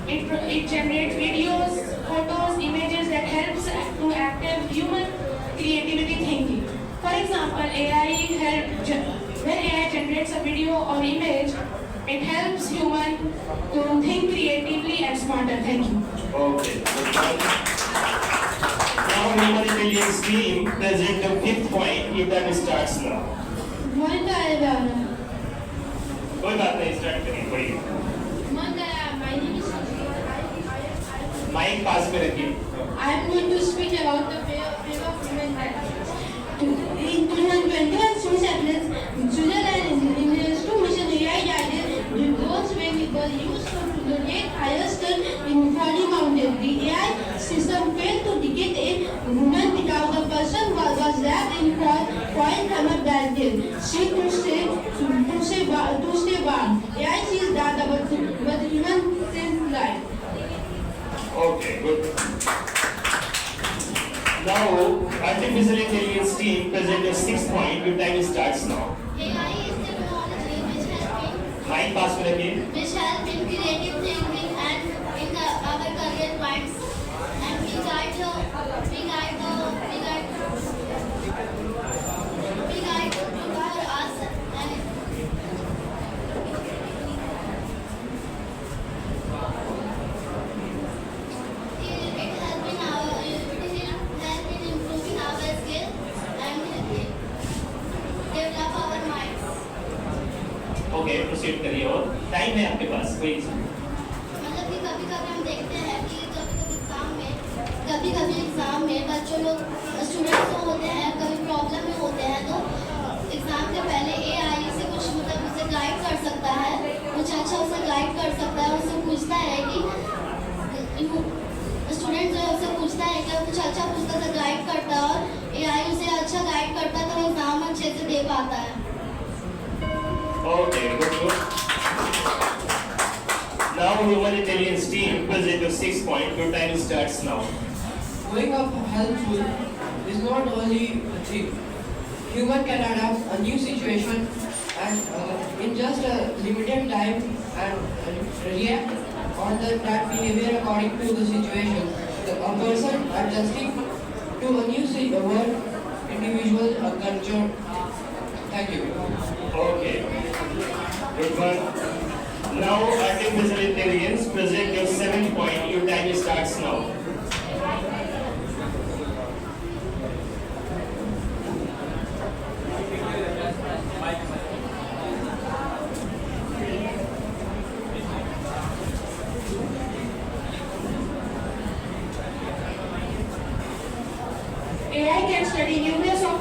It generates videos, photos, images that helps to active human creativity thinking. For example, when AI generates a video or image, it helps human to think creatively and smarter. Thank you. Okay. Good one. Now, human intelligence team, present your 5th point. Your time starts now. कोई बात नहीं, start करिए, पढ़िए। Mic पास में रखिए। I am going to speak about the fear of human rights. In 2021, Switzerland engineers to mission AI guided drones when it was used to locate highest in Holy Mountain. The AI system failed to detect a woman because the person was wrapped in foil thermal blanket. She to stay warm. AI sees data, but human sense light. Okay, good. Now, artificial intelligence team, present your 6th point. Your time starts now. AI is technology Mic pass में रखिए। which help in creative thinking and in our career points, and we guide to us and it help in improving our skills and develop our minds. Okay, proceed करिए और time है आपके पास कोई। मतलब कि कभी-कभी हम देखते हैं कि कभी-कभी एग्जाम में बच्चों लोग स्टूडेंट्स तो होते हैं, कभी प्रॉब्लम में होते हैं, तो एग्जाम के पहले एआई से कुछ मतलब उसे गाइड कर सकता है, कुछ अच्छा उसे गाइड कर सकता है, उससे पूछता है कि स्टूडेंट जो है उससे पूछता है कि कुछ अच्छा पूछता है, गाइड करता है और एआई उसे अच्छा गाइड करता है तो वो एग्जाम अच्छे से दे पाता है। Okay, good. Now, human intelligence team, present your 6th point. Your time starts now. Growing up helpful is not only a thing. Human can adapt a new situation and in just a limited time and react on that behavior according to the situation. A person adjusting to a new world, individual, culture. Thank you. Okay. Good one. Now, artificial intelligence, present your 7th point. Your time starts now. AI can study numerous of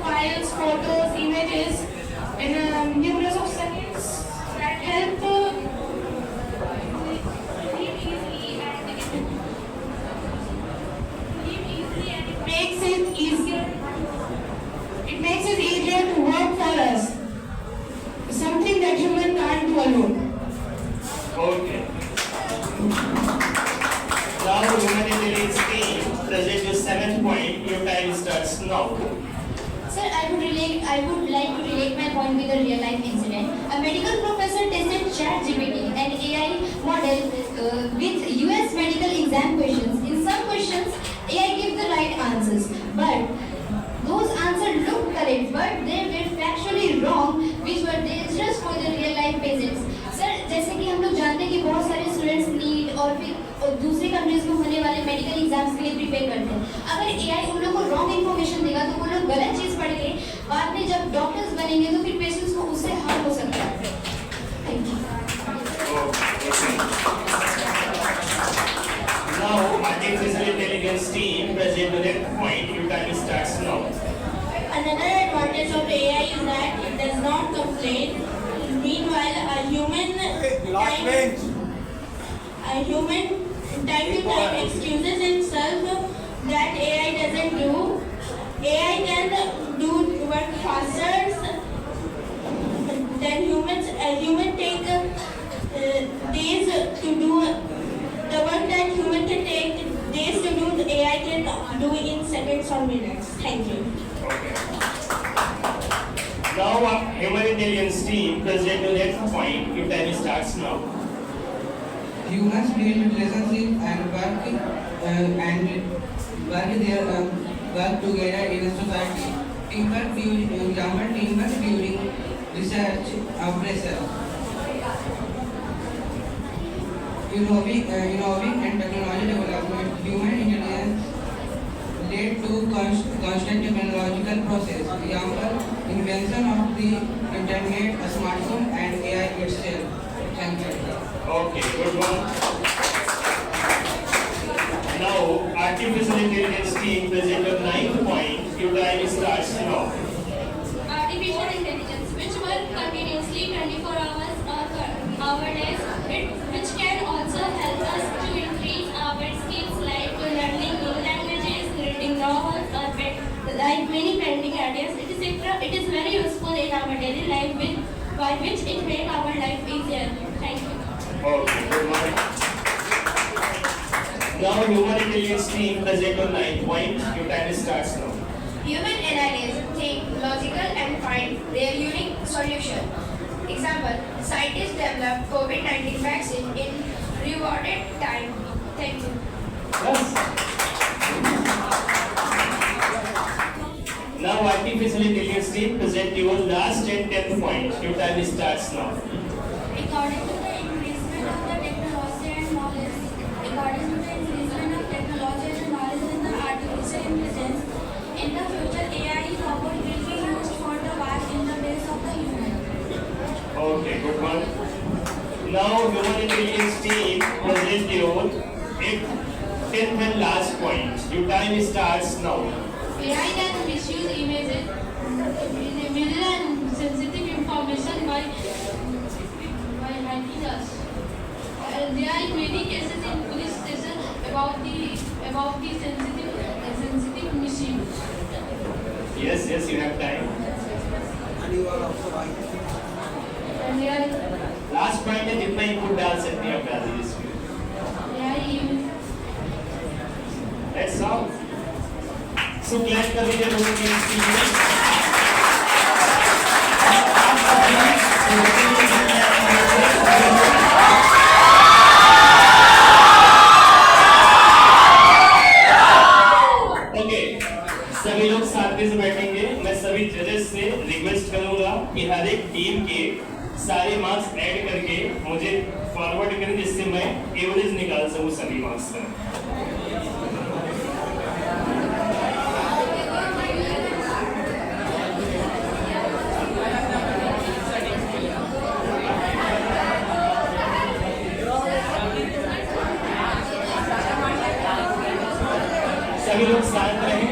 files, photos, images in numerous of seconds that help live easily and it makes it easier to work for us. Something that human can't do alone. Okay. Now, human intelligence team, present your 7th point. Your time starts now. Sir, I would like to relate my point with a real life incident. A medical professor tested ChatGPT, an AI model, with US medical exam questions. In some questions, AI gave the right answers, but those answers looked correct, but they were factually wrong, which were dangerous for the real life patients. Sir, जैसे कि हम लोग जानते हैं कि बहुत सारे students NEET और फिर दूसरे कंट्रीज में होने वाले मेडिकल एग्जाम्स के लिए प्रिपेयर करते हैं। अगर एआई उन लोगों को रॉन्ग इन्फॉर्मेशन देगा तो वो लोग गलत चीज़ पढ़ के बाद में जब डॉक्टर्स बनेंगे तो फिर पेशेंट्स को complaint. Meanwhile, a human time to time excuses itself that AI doesn't do. AI can do work faster than humans. Human take days to do the work that human can take days to do. The AI can do in seconds or minutes. Thank you. Now, human intelligence team present the next point. Your time starts now. Humans build relationship and work together in a society. Teamwork during research operation. Innovating and technology development. Human intelligence led to constant technological process. Example: invention of the internet, a smartphone, and AI itself. Thank you. Okay, good one. Now, artificial intelligence team present your 9th point. Your time starts now. Artificial intelligence, which work continuously 24 hours our days, which can also help us to increase our skills like learning new languages, reading novels, or like many painting ideas, etc. It is very useful in our daily life, by which it makes our life easier. Thank you. Okay, good one. Now, human intelligence team present your 9th point. Your time starts now. Human analyze, think, logical, and find their unique solution. Example: scientists developed COVID-19 vaccine in rewarded time. Thank you. Yes. Now, artificial intelligence team present your last and 10th point. Your time starts now. According to the increasement of the technology and knowledge, in the artificial intelligence, in the future AI robot will be used for the work in the place of the human. Okay, good one. Now, human intelligence team present your 10th and last point. Your time starts now. AI can misuse images, visual and sensitive information by hacking us. There are many cases in police station about the sensitive misuse. Yes, you have time. And they are last point है जितना input डाल सकते हैं आप डाल दीजिए इसमें. That's all. So clap कर दीजिए लोगों की टीम में. सभी लोग शांति से बैठेंगे. मैं सभी जजेस से रिक्वेस्ट करूंगा कि हर एक टीम के सारे मार्क्स ऐड करके मुझे फॉरवर्ड करें जिससे मैं एवरेज निकाल सकूं सभी मार्क्स का. सभी लोग शांत रहें.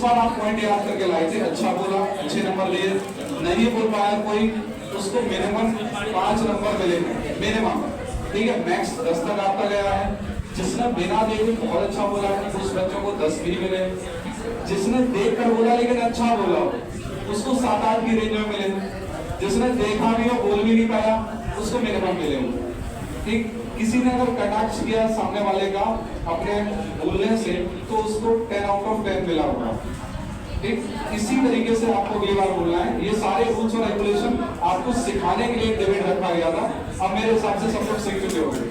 बार आप पॉइंट याद करके लाए थे, अच्छा बोला, अच्छे नंबर लिए, नहीं बोल पाया कोई, उसको मिनिमम 5 नंबर मिले मिनिमम, ठीक है। मैक्स 10 तक आपका गया है। जिसने बिना देखे बहुत अच्छा बोला है उस बच्चों को 10 भी मिले। जिसने देख कर बोला लेकिन अच्छा बोला उसको 7-8 की रेंज में मिले। जिसने देखा भी और बोल भी नहीं पाया उसको मिनिमम मिले हो, ठीक। किसी ने अगर कटाक्ष किया सामने वाले का अपने बोलने से तो उसको 10 आउट ऑफ 10 मिला होगा, ठीक। इसी तरीके से आपको अगली बार बोलना है। ये सारे रूल्स और रेगुलेशन आपको सिखाने के लिए डिबेट रखा गया था। अब मेरे हिसाब से सब लोग सीख चुके होंगे,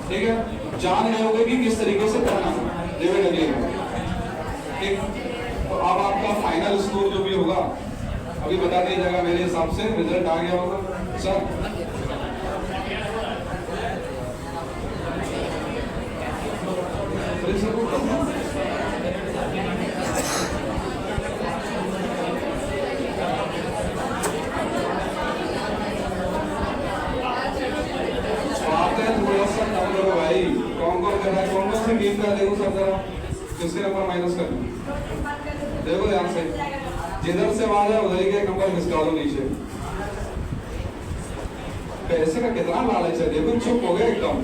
ठीक है, जान गए होंगे कि किस तरीके से करना है डिबेट अगली बार, ठीक। तो अब आपका फाइनल स्कोर जो भी होगा अभी बता दिया जाएगा। मेरे हिसाब से रिजल्ट आ गया होगा सर। भाई कौन कौन कर रहा है, कौन कौन से गेम का देखो सब जरा, किसके नंबर माइनस कर देखो ध्यान से, जिधर से आवाज है उधर के नंबर खिसका दो नीचे। पैसे का कितना लालच है, देखो चुप हो गया एकदम।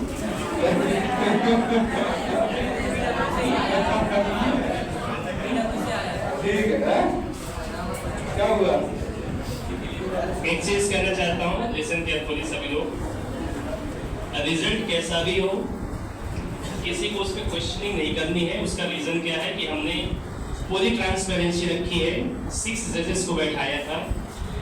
ठीक है, क्या हुआ? एक चीज कहना चाहता हूँ, लिसन केयरफुली सभी लोग। रिजल्ट कैसा भी हो, किसी को उस पर क्वेश्चनिंग नहीं करनी है। उसका रीजन क्या है कि हमने पूरी ट्रांसपेरेंसी रखी है। 6 जजेस को बैठाया था,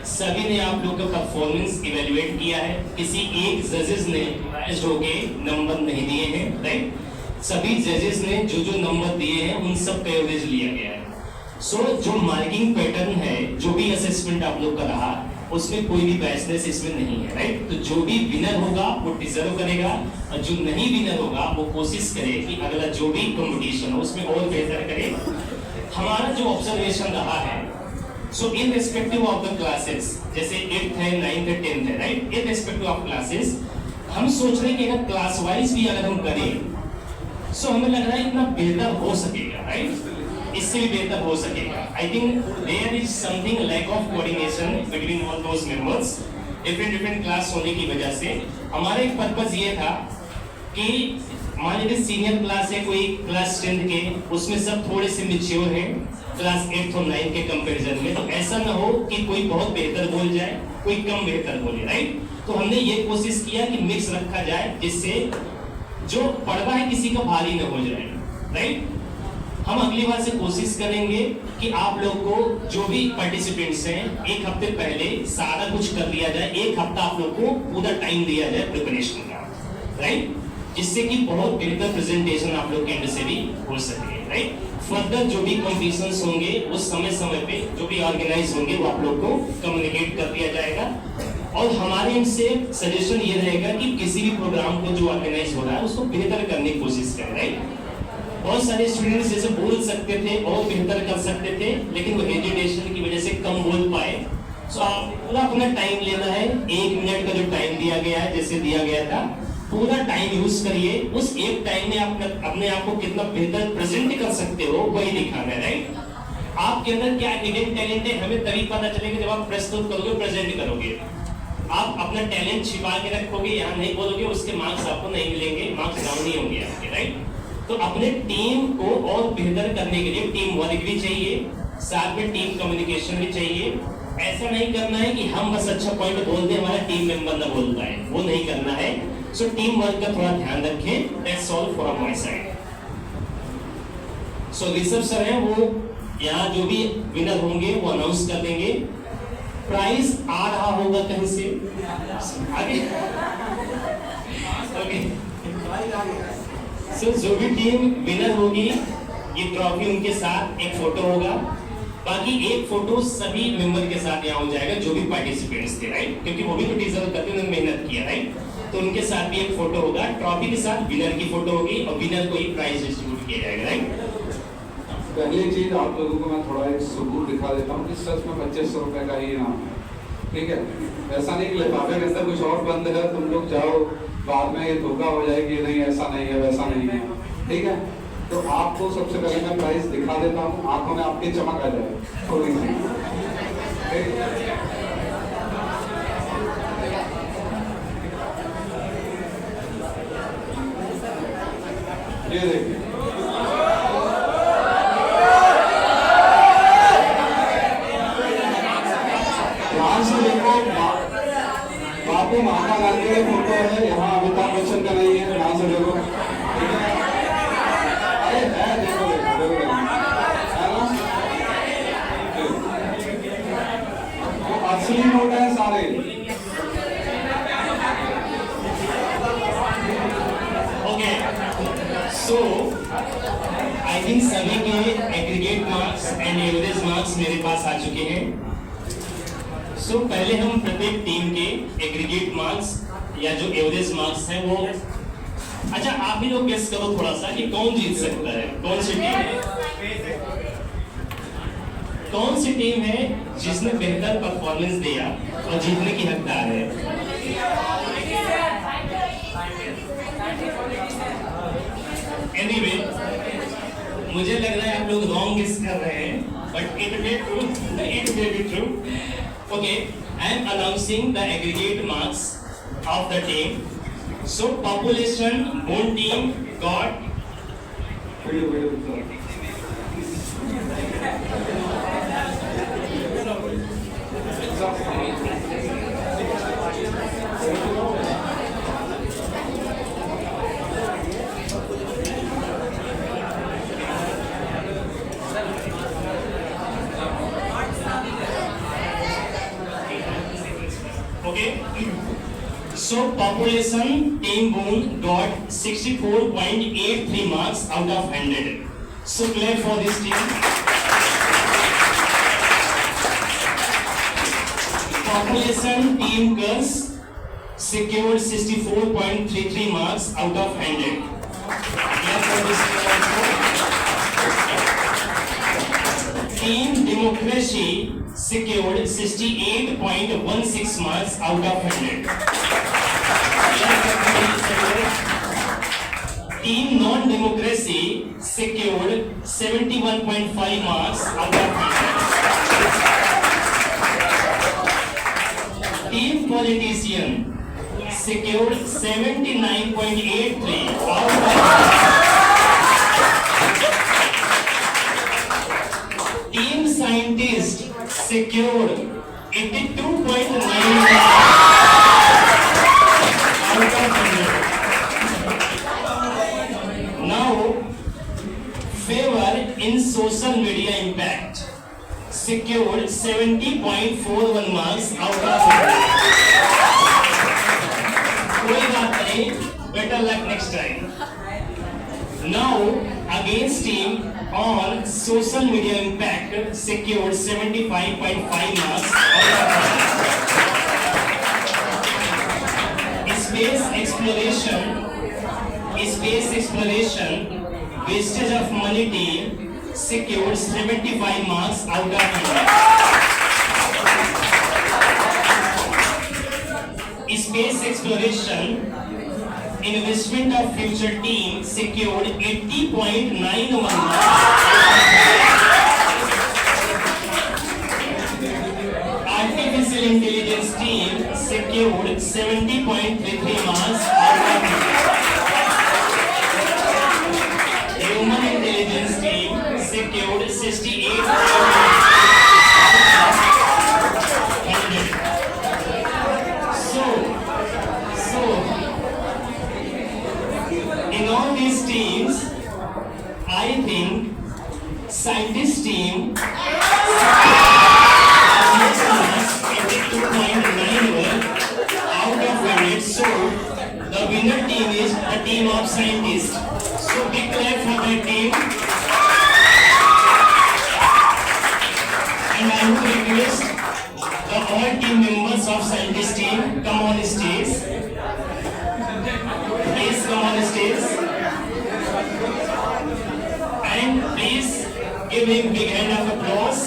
सभी ने आप लोग का परफॉर्मेंस इवेल्युएट किया है। किसी एक जजेस ने बायस्ड होके नंबर नहीं दिए हैं, राइट। सभी जजेस ने जो जो नंबर दिए हैं उन सब का एवरेज लिया गया है। सो जो मार्किंग पैटर्न है, जो भी असेसमेंट आप लोग का रहा, उसमें कोई भी बायसनेस इसमें नहीं है, राइट। तो जो भी विनर होगा वो डिजर्व करेगा, और जो नहीं विनर होगा वो कोशिश करे कि अगला जो भी कंपटीशन हो उसमें और बेहतर करे। हमारा जो ऑब्जर्वेशन रहा है, so in respective of the classes, जैसे 8th है, 9th है, 10th है, right, in respective of classes हम सोच रहे हैं कि अगर क्लास वाइज भी अगर हम करें सो हमें लग रहा है इतना बेहतर हो सकेगा, राइट, इससे भी बेहतर हो सकेगा। I think there is something lack of coordination between all those members. Different class होने की वजह से हमारा एक पर्पस ये था कि मान लीजिए सीनियर क्लास है कोई क्लास 10th के, उसमें सब थोड़े से मैच्योर हैं क्लास 8th और 9th के कंपैरिजन में, तो ऐसा ना हो कि कोई बहुत बेहतर बोल जाए कोई कम बेहतर बोले, राइट। तो हमने ये कोशिश किया कि मिक्स रखा जाए जिससे जो पढ़वा है किसी का भारी न हो जाए, राइट। हम अगली बार से कोशिश करेंगे कि आप लोग को जो भी पार्टिसिपेंट्स हैं 1 हफ्ते पहले सारा कुछ कर लिया जाए। 1 हफ्ता आप लोग को पूरा टाइम दिया जाए प्रिपरेशन का, राइट, जिससे कि बहुत बेहतर प्रेजेंटेशन आप लोग के एंड से भी हो सके, राइट। फर्दर जो भी कॉम्पिटिशंस होंगे उस समय पे जो भी ऑर्गेनाइज होंगे वो आप लोग को कम्युनिकेट कर दिया जाएगा। और हमारे एंड से सजेशन ये रहेगा कि किसी भी प्रोग्राम को जो ऑर्गेनाइज हो रहा है उसको बेहतर करने की कोशिश करें, राइट। बहुत सारे स्टूडेंट्स जैसे बोल सकते थे और बेहतर कर सकते थे, लेकिन वो हेजिटेशन की वजह से कम बोल पाए। सो आप पूरा अपना टाइम लेना है। 1 मिनट का जो टाइम दिया गया है, जैसे दिया गया था, पूरा टाइम यूज करिए। उस एक टाइम में आप अपने आप को कितना बेहतर प्रेजेंट कर सकते हो वही दिखाना है, राइट। आपके अंदर क्या हिडन टैलेंट है हमें तभी पता चलेगा जब आप प्रस्तुत करोगे, प्रेजेंट करोगे। आप अपना टैलेंट छिपा के रखोगे, यहाँ नहीं बोलोगे, उसके मार्क्स आपको नहीं मिलेंगे, मार्क्स डाउन ही होंगे आपके, राइट। तो अपने टीम को और बेहतर करने के लिए टीम वर्क भी चाहिए, साथ में टीम कम्युनिकेशन भी चाहिए। ऐसा नहीं करना है कि हम बस अच्छा पॉइंट बोल दें हमारा टीम मेंबर ना बोल पाए, वो नहीं करना है। सो टीम वर्क का थोड़ा ध्यान रखें। That's all from my side. So Rishabh sir हैं, वो यहाँ जो भी विनर होंगे वो अनाउंस कर देंगे। प्राइज आ रहा होगा कहीं से आगे, ओके। सो जो भी टीम विनर होगी ये ट्रॉफी उनके साथ एक फोटो होगा, बाकी एक फोटो सभी मेंबर के साथ यहाँ हो जाएगा जो भी पार्टिसिपेंट्स थे, राइट, क्योंकि वो भी तो डिजर्व करते, उन्होंने मेहनत किया, राइट। तो उनके साथ भी एक फोटो होगा, ट्रॉफी के साथ विनर की फोटो होगी और विनर को ही प्राइज डिस्ट्रीब्यूट किया जाएगा, राइट। पहली चीज आप लोगों को मैं थोड़ा एक सबूत दिखा देता हूँ कि सच में 2500 रुपए का ही इनाम है, ठीक है। ऐसा नहीं कि लिफाफे के अंदर कुछ और बंद है, तुम लोग जाओ बाद में ये धोखा हो जाए कि नहीं ऐसा नहीं है वैसा नहीं है, ठीक है। तो आपको सबसे पहले मैं प्राइस दिखा देता हूँ, आंखों में आपके चमक आ जाए थोड़ी सी। ये देखिए, ध्यान से देखो, बापू महात्मा गांधी की फोटो है, यहाँ अमिताभ बच्चन का नहीं है, ध्यान से देखो। अरे है, देखो देखो देखो, है ना? वो असली नोट है सारे। ओके, सो आई थिंक सभी के aggregate marks and average marks मेरे पास आ चुके हैं। सो पहले हम प्रत्येक टीम के एग्रीगेट मार्क्स या जो एवरेज मार्क्स हैं वो, अच्छा आप ही लोग गेस करो थोड़ा सा कि कौन जीत सकता है, कौन सी टीम है, कौन सी टीम है जिसने बेहतर परफॉर्मेंस दिया और जीतने की हकदार है। एनीवे, मुझे लग रहा है आप लोग रॉन्ग गेस कर रहे हैं, but it may be true. Okay, I am announcing the aggregate marks of the team. So population, Moon team got So population team Boone got 64.83 marks out of 100. So clap for this team. Population team Girls secured 64.33 marks out of 100. Clap for this team also. Team Democracy secured 68.16 marks out of 100. Team Non-Democracy secured 71.5 marks out of 100. Team Politician secured 79.83 out of 100. Team Scientist secured 82.9 out of 100. Now, favor in social media impact secured 70.41 marks out of 100. कोई बात नहीं, better luck next time. Now, against team on social media impact secured 75.5 marks out of 100. Space exploration, wastage of money team secured 75 marks out of 100. Space exploration, investment of future team secured 80.91 marks. Artificial intelligence team secured 70.33 marks out of 100. Human intelligence team secured 68. So in all these teams, I think scientist team 82.91 out of 100. So the winner team is the team of scientists. So big clap for that team. And I would request the all team members of scientist team come on stage. Please come on stage. And please give him big hand of applause.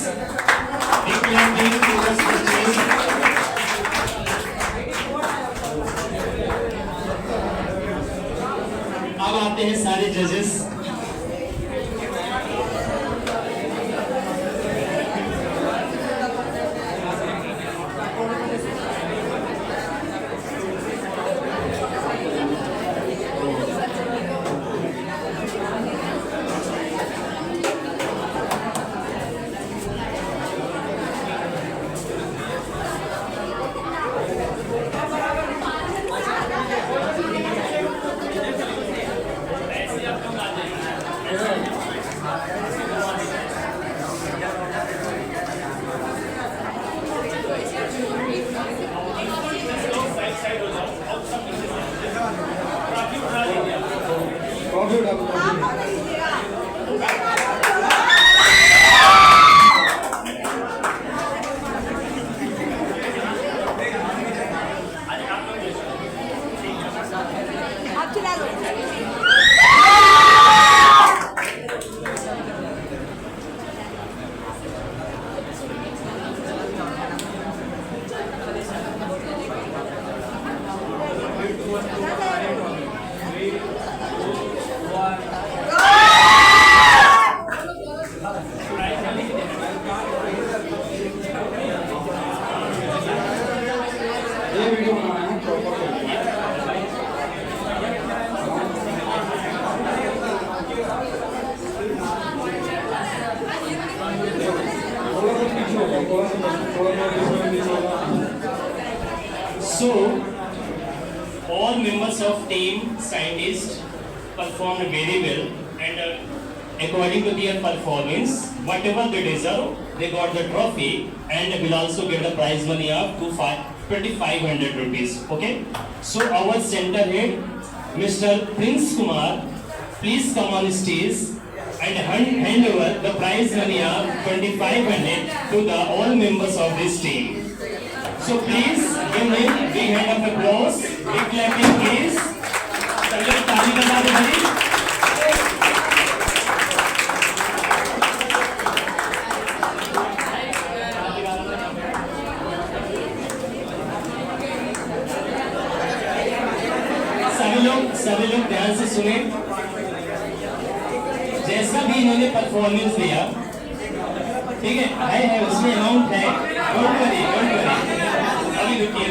Big clapping towards the stage. अब आते हैं सारे जजेस। So, all members of team scientists performed very well, and according to their performance, whatever they deserve, they got the trophy, and will also get the prize money of 2,500 rupees. Okay. So our center head, Mr. Prince Kumar, please come on stage and hand over the prize money of 2,500 to the all members of this team. So please give him big hand of applause, big clapping please. सब लोग ताली बजा दो भाई. सभी लोग ध्यान से सुने. जैसा भी इन्होंने परफॉर्मेंस दिया, ठीक है उसमें अमाउंट है. Don't worry. अभी रुकिए.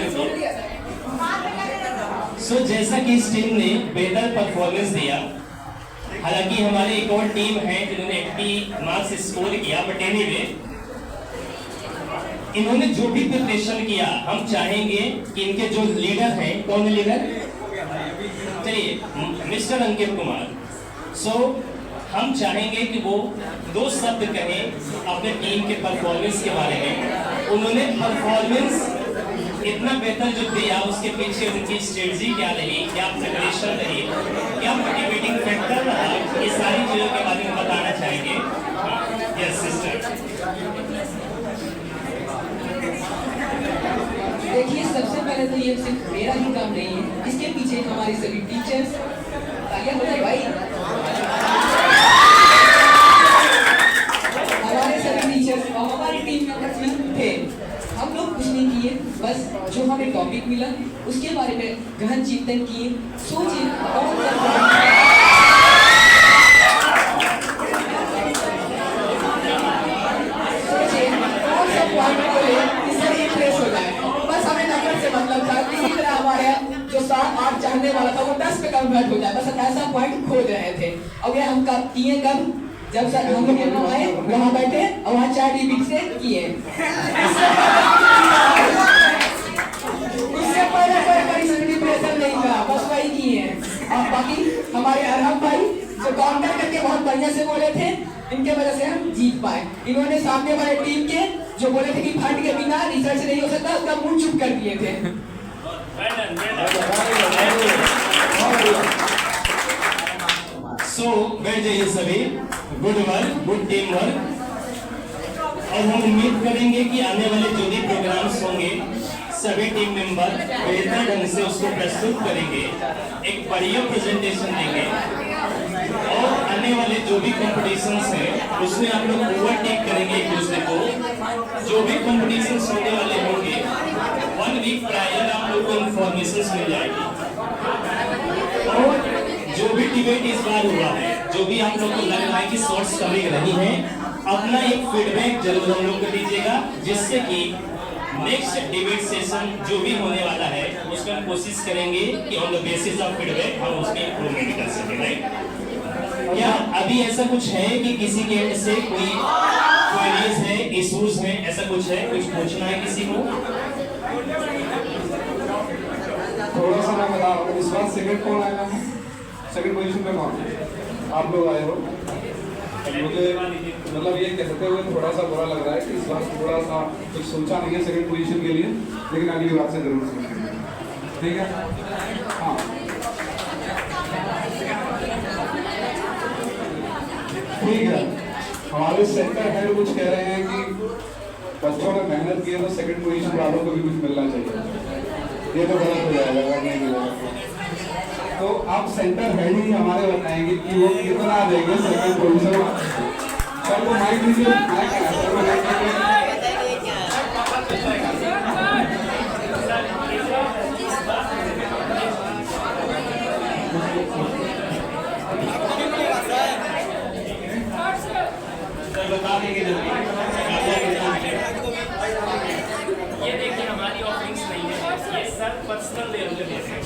सो जैसा कि इस टीम ने बेहतर परफॉर्मेंस दिया, हालांकि हमारे एक और टीम है जिन्होंने 80 मार्क्स स्कोर किया, बट एनीवे इन्होंने जो भी प्रिपरेशन किया, हम चाहेंगे कि इनके जो लीडर हैं, कौन है लीडर? चलिए, मिस्टर अंकित कुमार. सो हम चाहेंगे कि वो 2 शब्द कहें अपने टीम के परफॉर्मेंस के बारे में. उन्होंने परफॉर्मेंस इतना बेहतर जो दिया, उसके पीछे उनकी स्ट्रेटजी क्या रही, क्या प्रिपरेशन रही, क्या मोटिवेटिंग फैक्टर रहा, ये सारी चीजों के बारे में बताना चाहेंगे. Yes sister. देखिए, सबसे पहले तो ये सिर्फ मेरा ही काम नहीं है, इसके पीछे हमारे सभी टीचर्स, तालियां बजाइए भाई. हमारे सभी टीचर्स और हमारी टीम मेंबर्स भी थे. हम लोग कुछ नहीं किए, बस जो हमें टॉपिक मिला उसके बारे में गहन चिंतन किए, सोचे कौन सा पॉइंट बोले इससे इंप्रेस हो जाए. बस हमें नंबर से मतलब था. इसी तरह हमारे जो 7-8 चाहने वाला था वो 10 पे कन्वर्ट हो जाए. बस ऐसा पॉइंट खोज रहे थे. अब ये हम कब किए, कब जब सर हम लोग यहाँ आए, वहाँ बैठे और वहाँ 4 DB से किए. उससे पहले कोई डिप्रेशन नहीं था, बस वही किए. और बाकी हमारे अरहम भाई जो काउंटर करके बहुत बढ़िया से बोले थे, इनके वजह से हम जीत पाए. इन्होंने सामने वाले टीम के जो बोले थे कि फंड के बिना रिसर्च नहीं हो सकता, उसका मुंह चुप कर दिए थे. सो बैठ जाइए सभी. Good work, good team work. और हम उम्मीद करेंगे कि आने वाले जो भी प्रोग्राम्स होंगे, सभी टीम मेंबर बेहतर ढंग से उसको प्रस्तुत करेंगे, एक बढ़िया प्रेजेंटेशन देंगे, और आने वाले जो भी कॉम्पिटिशन्स हैं उसमें आप लोग ओवरटेक करेंगे एक दूसरे को. जो भी कॉम्पिटिशन्स होने वाले होंगे, 1 वीक प्रायर आप लोग को इंफॉर्मेशन मिल जाएगी. और जो भी डिबेट इस बार हुआ है, जो भी आप लोग को लग रहा है कि शॉर्ट्स कमिंग रही हैं, अपना एक फीडबैक जरूर हम लोग को दीजिएगा, जिससे कि नेक्स्ट डिबेट सेशन जो भी होने वाला है उसमें हम कोशिश करेंगे कि on the basis of feedback हम उसमें इम्प्रूवमेंट कर सकें. राइट? क्या अभी ऐसा कुछ है कि किसी के एंड से कोई क्वेरीज है, इश्यूज हैं, ऐसा कुछ है, कुछ पूछना है किसी को? थोड़ा सा मैं बता रहा हूँ. इस बार सेकंड कौन आएगा? सेकंड पोजीशन पे कौन? आप लोग आए हो. मुझे मतलब ये कहते हुए थोड़ा सा बुरा लग रहा है कि इस बार थोड़ा सा कुछ सोचा नहीं है सेकंड पोजीशन के लिए, लेकिन अगली बार से जरूर सोचेंगे, ठीक है? हाँ ठीक है। हमारे सेंटर हेड कुछ कह रहे हैं कि बच्चों ने मेहनत की है तो सेकंड पोजीशन वालों को भी कुछ मिलना चाहिए। ये तो गलत हो जाएगा अगर नहीं मिलेगा तो आप सेंटर हेड ही हमारे बताएंगे कि वो कितना देंगे सेकंड पोजीशन। सर को माइक दीजिए, माइक सर को माइक दीजिए। बता देंगे ये देखिए हमारी ऑफरिंग्स नहीं है, ये सर पर्सनल लेवल पे देते हैं।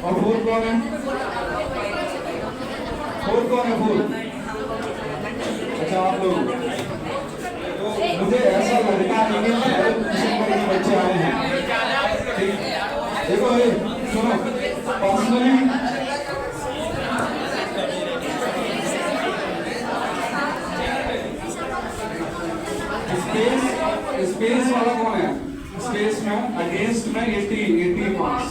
और फोर कौन है? फोर कौन है? फोर अच्छा आप लोग। तो मुझे ऐसा लगता है कि बच्चे आए हैं, देखो सुनो पर्सनली स्पेस वाला कौन है? स्पेस में अगेंस्ट में 80 मार्क्स।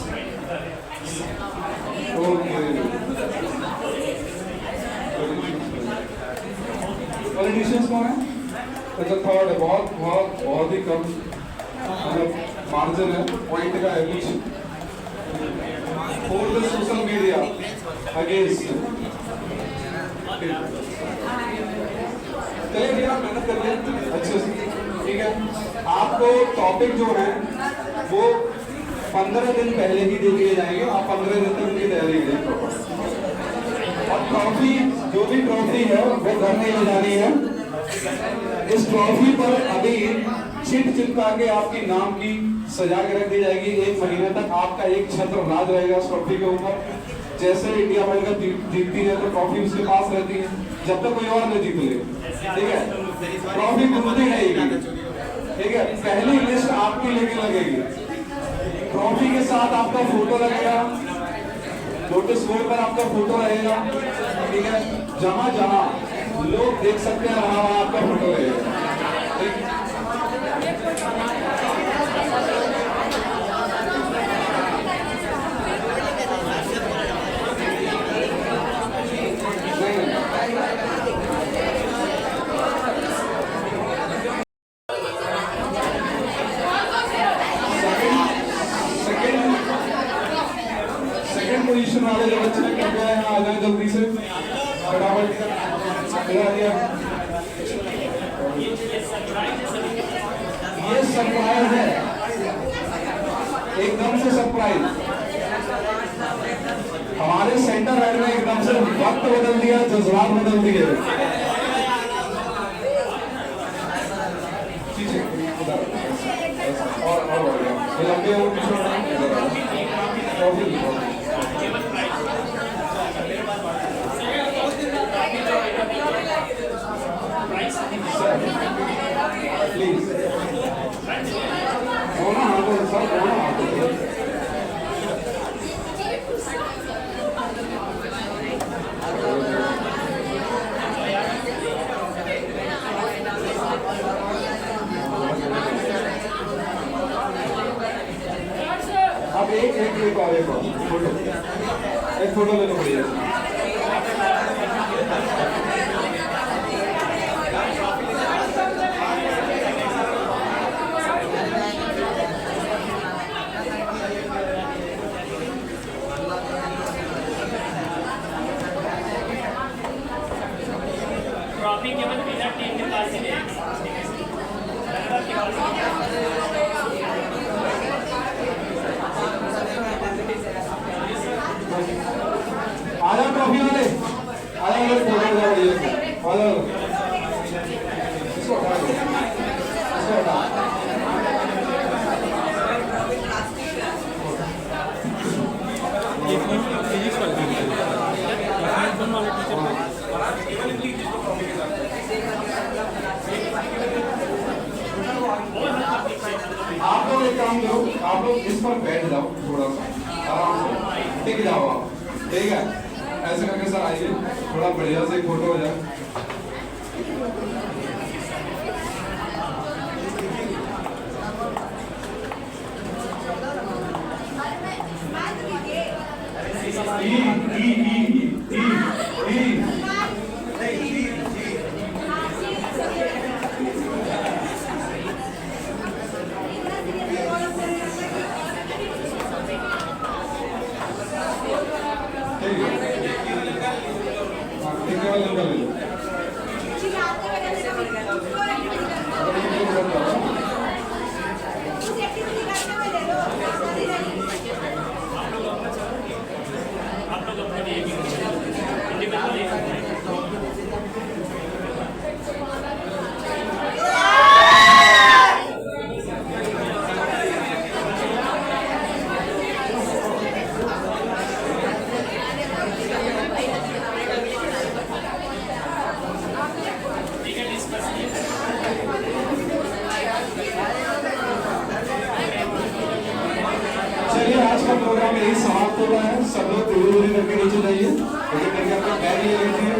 पॉलिटिशियंस कौन है? अच्छा थर्ड है, बहुत ही कम मतलब मार्जिन है, पॉइंट का है कुछ। Fourth social media against. चलिए भैया मेहनत करते हैं अच्छे से, ठीक है? आपको टॉपिक जो है वो 15 दिन पहले ही दे दिए जाएंगे, आप 15 दिन तक उनकी तैयारी करें। और ट्रॉफी, जो भी ट्रॉफी है वो घर में ले जानी है। इस ट्रॉफी पर अभी चिट चिपका के आपकी नाम की सजा के रख दी जाएगी। 1 महीने तक आपका एक छत्र राज रहेगा इस ट्रॉफी के ऊपर। जैसे इंडिया वर्ल्ड कप जीतती है तो ट्रॉफी उसके पास रहती है जब तक कोई और नहीं जीत ले, ठीक है? ट्रॉफी घूमती रहेगी, ठीक है? पहली लिस्ट आपकी लेके लगेगी, ट्रॉफी के साथ आपका फोटो लगेगा, नोटिस बोर्ड पर आपका फोटो रहेगा, ठीक है? जहां जहां लोग देख सकते हैं वहां वहां आपका फोटो रहेगा, ठीक? पोजीशन वाले जो बच्चे कृपया यहाँ आ जाए जल्दी से, फटाफट दिया। ये सरप्राइज है, एकदम से सरप्राइज। हमारे सेंटर हेड में एकदम से वक्त बदल दिया, जज्बात बदल दिए। और लंबे प्लीज अब एक और फोटो, एक फोटो ले लो भैया। ट्रॉफी केवल विनर टीम के पास ही रहेगी। आजा ट्रॉफी वाले, आजा इसको हटा दो, इसको हटा। बहुत काम करो, आप लोग इस पर बैठ जाओ थोड़ा सा आराम से, टिक जाओ आप, ठीक है? ऐसे करके सर आइए, थोड़ा बढ़िया से फोटो हो जाए। चलिए आज का प्रोग्राम यही समाप्त हो रहा है। सब लोग दूरी करके नीचे जाइए, बैग ले लीजिए।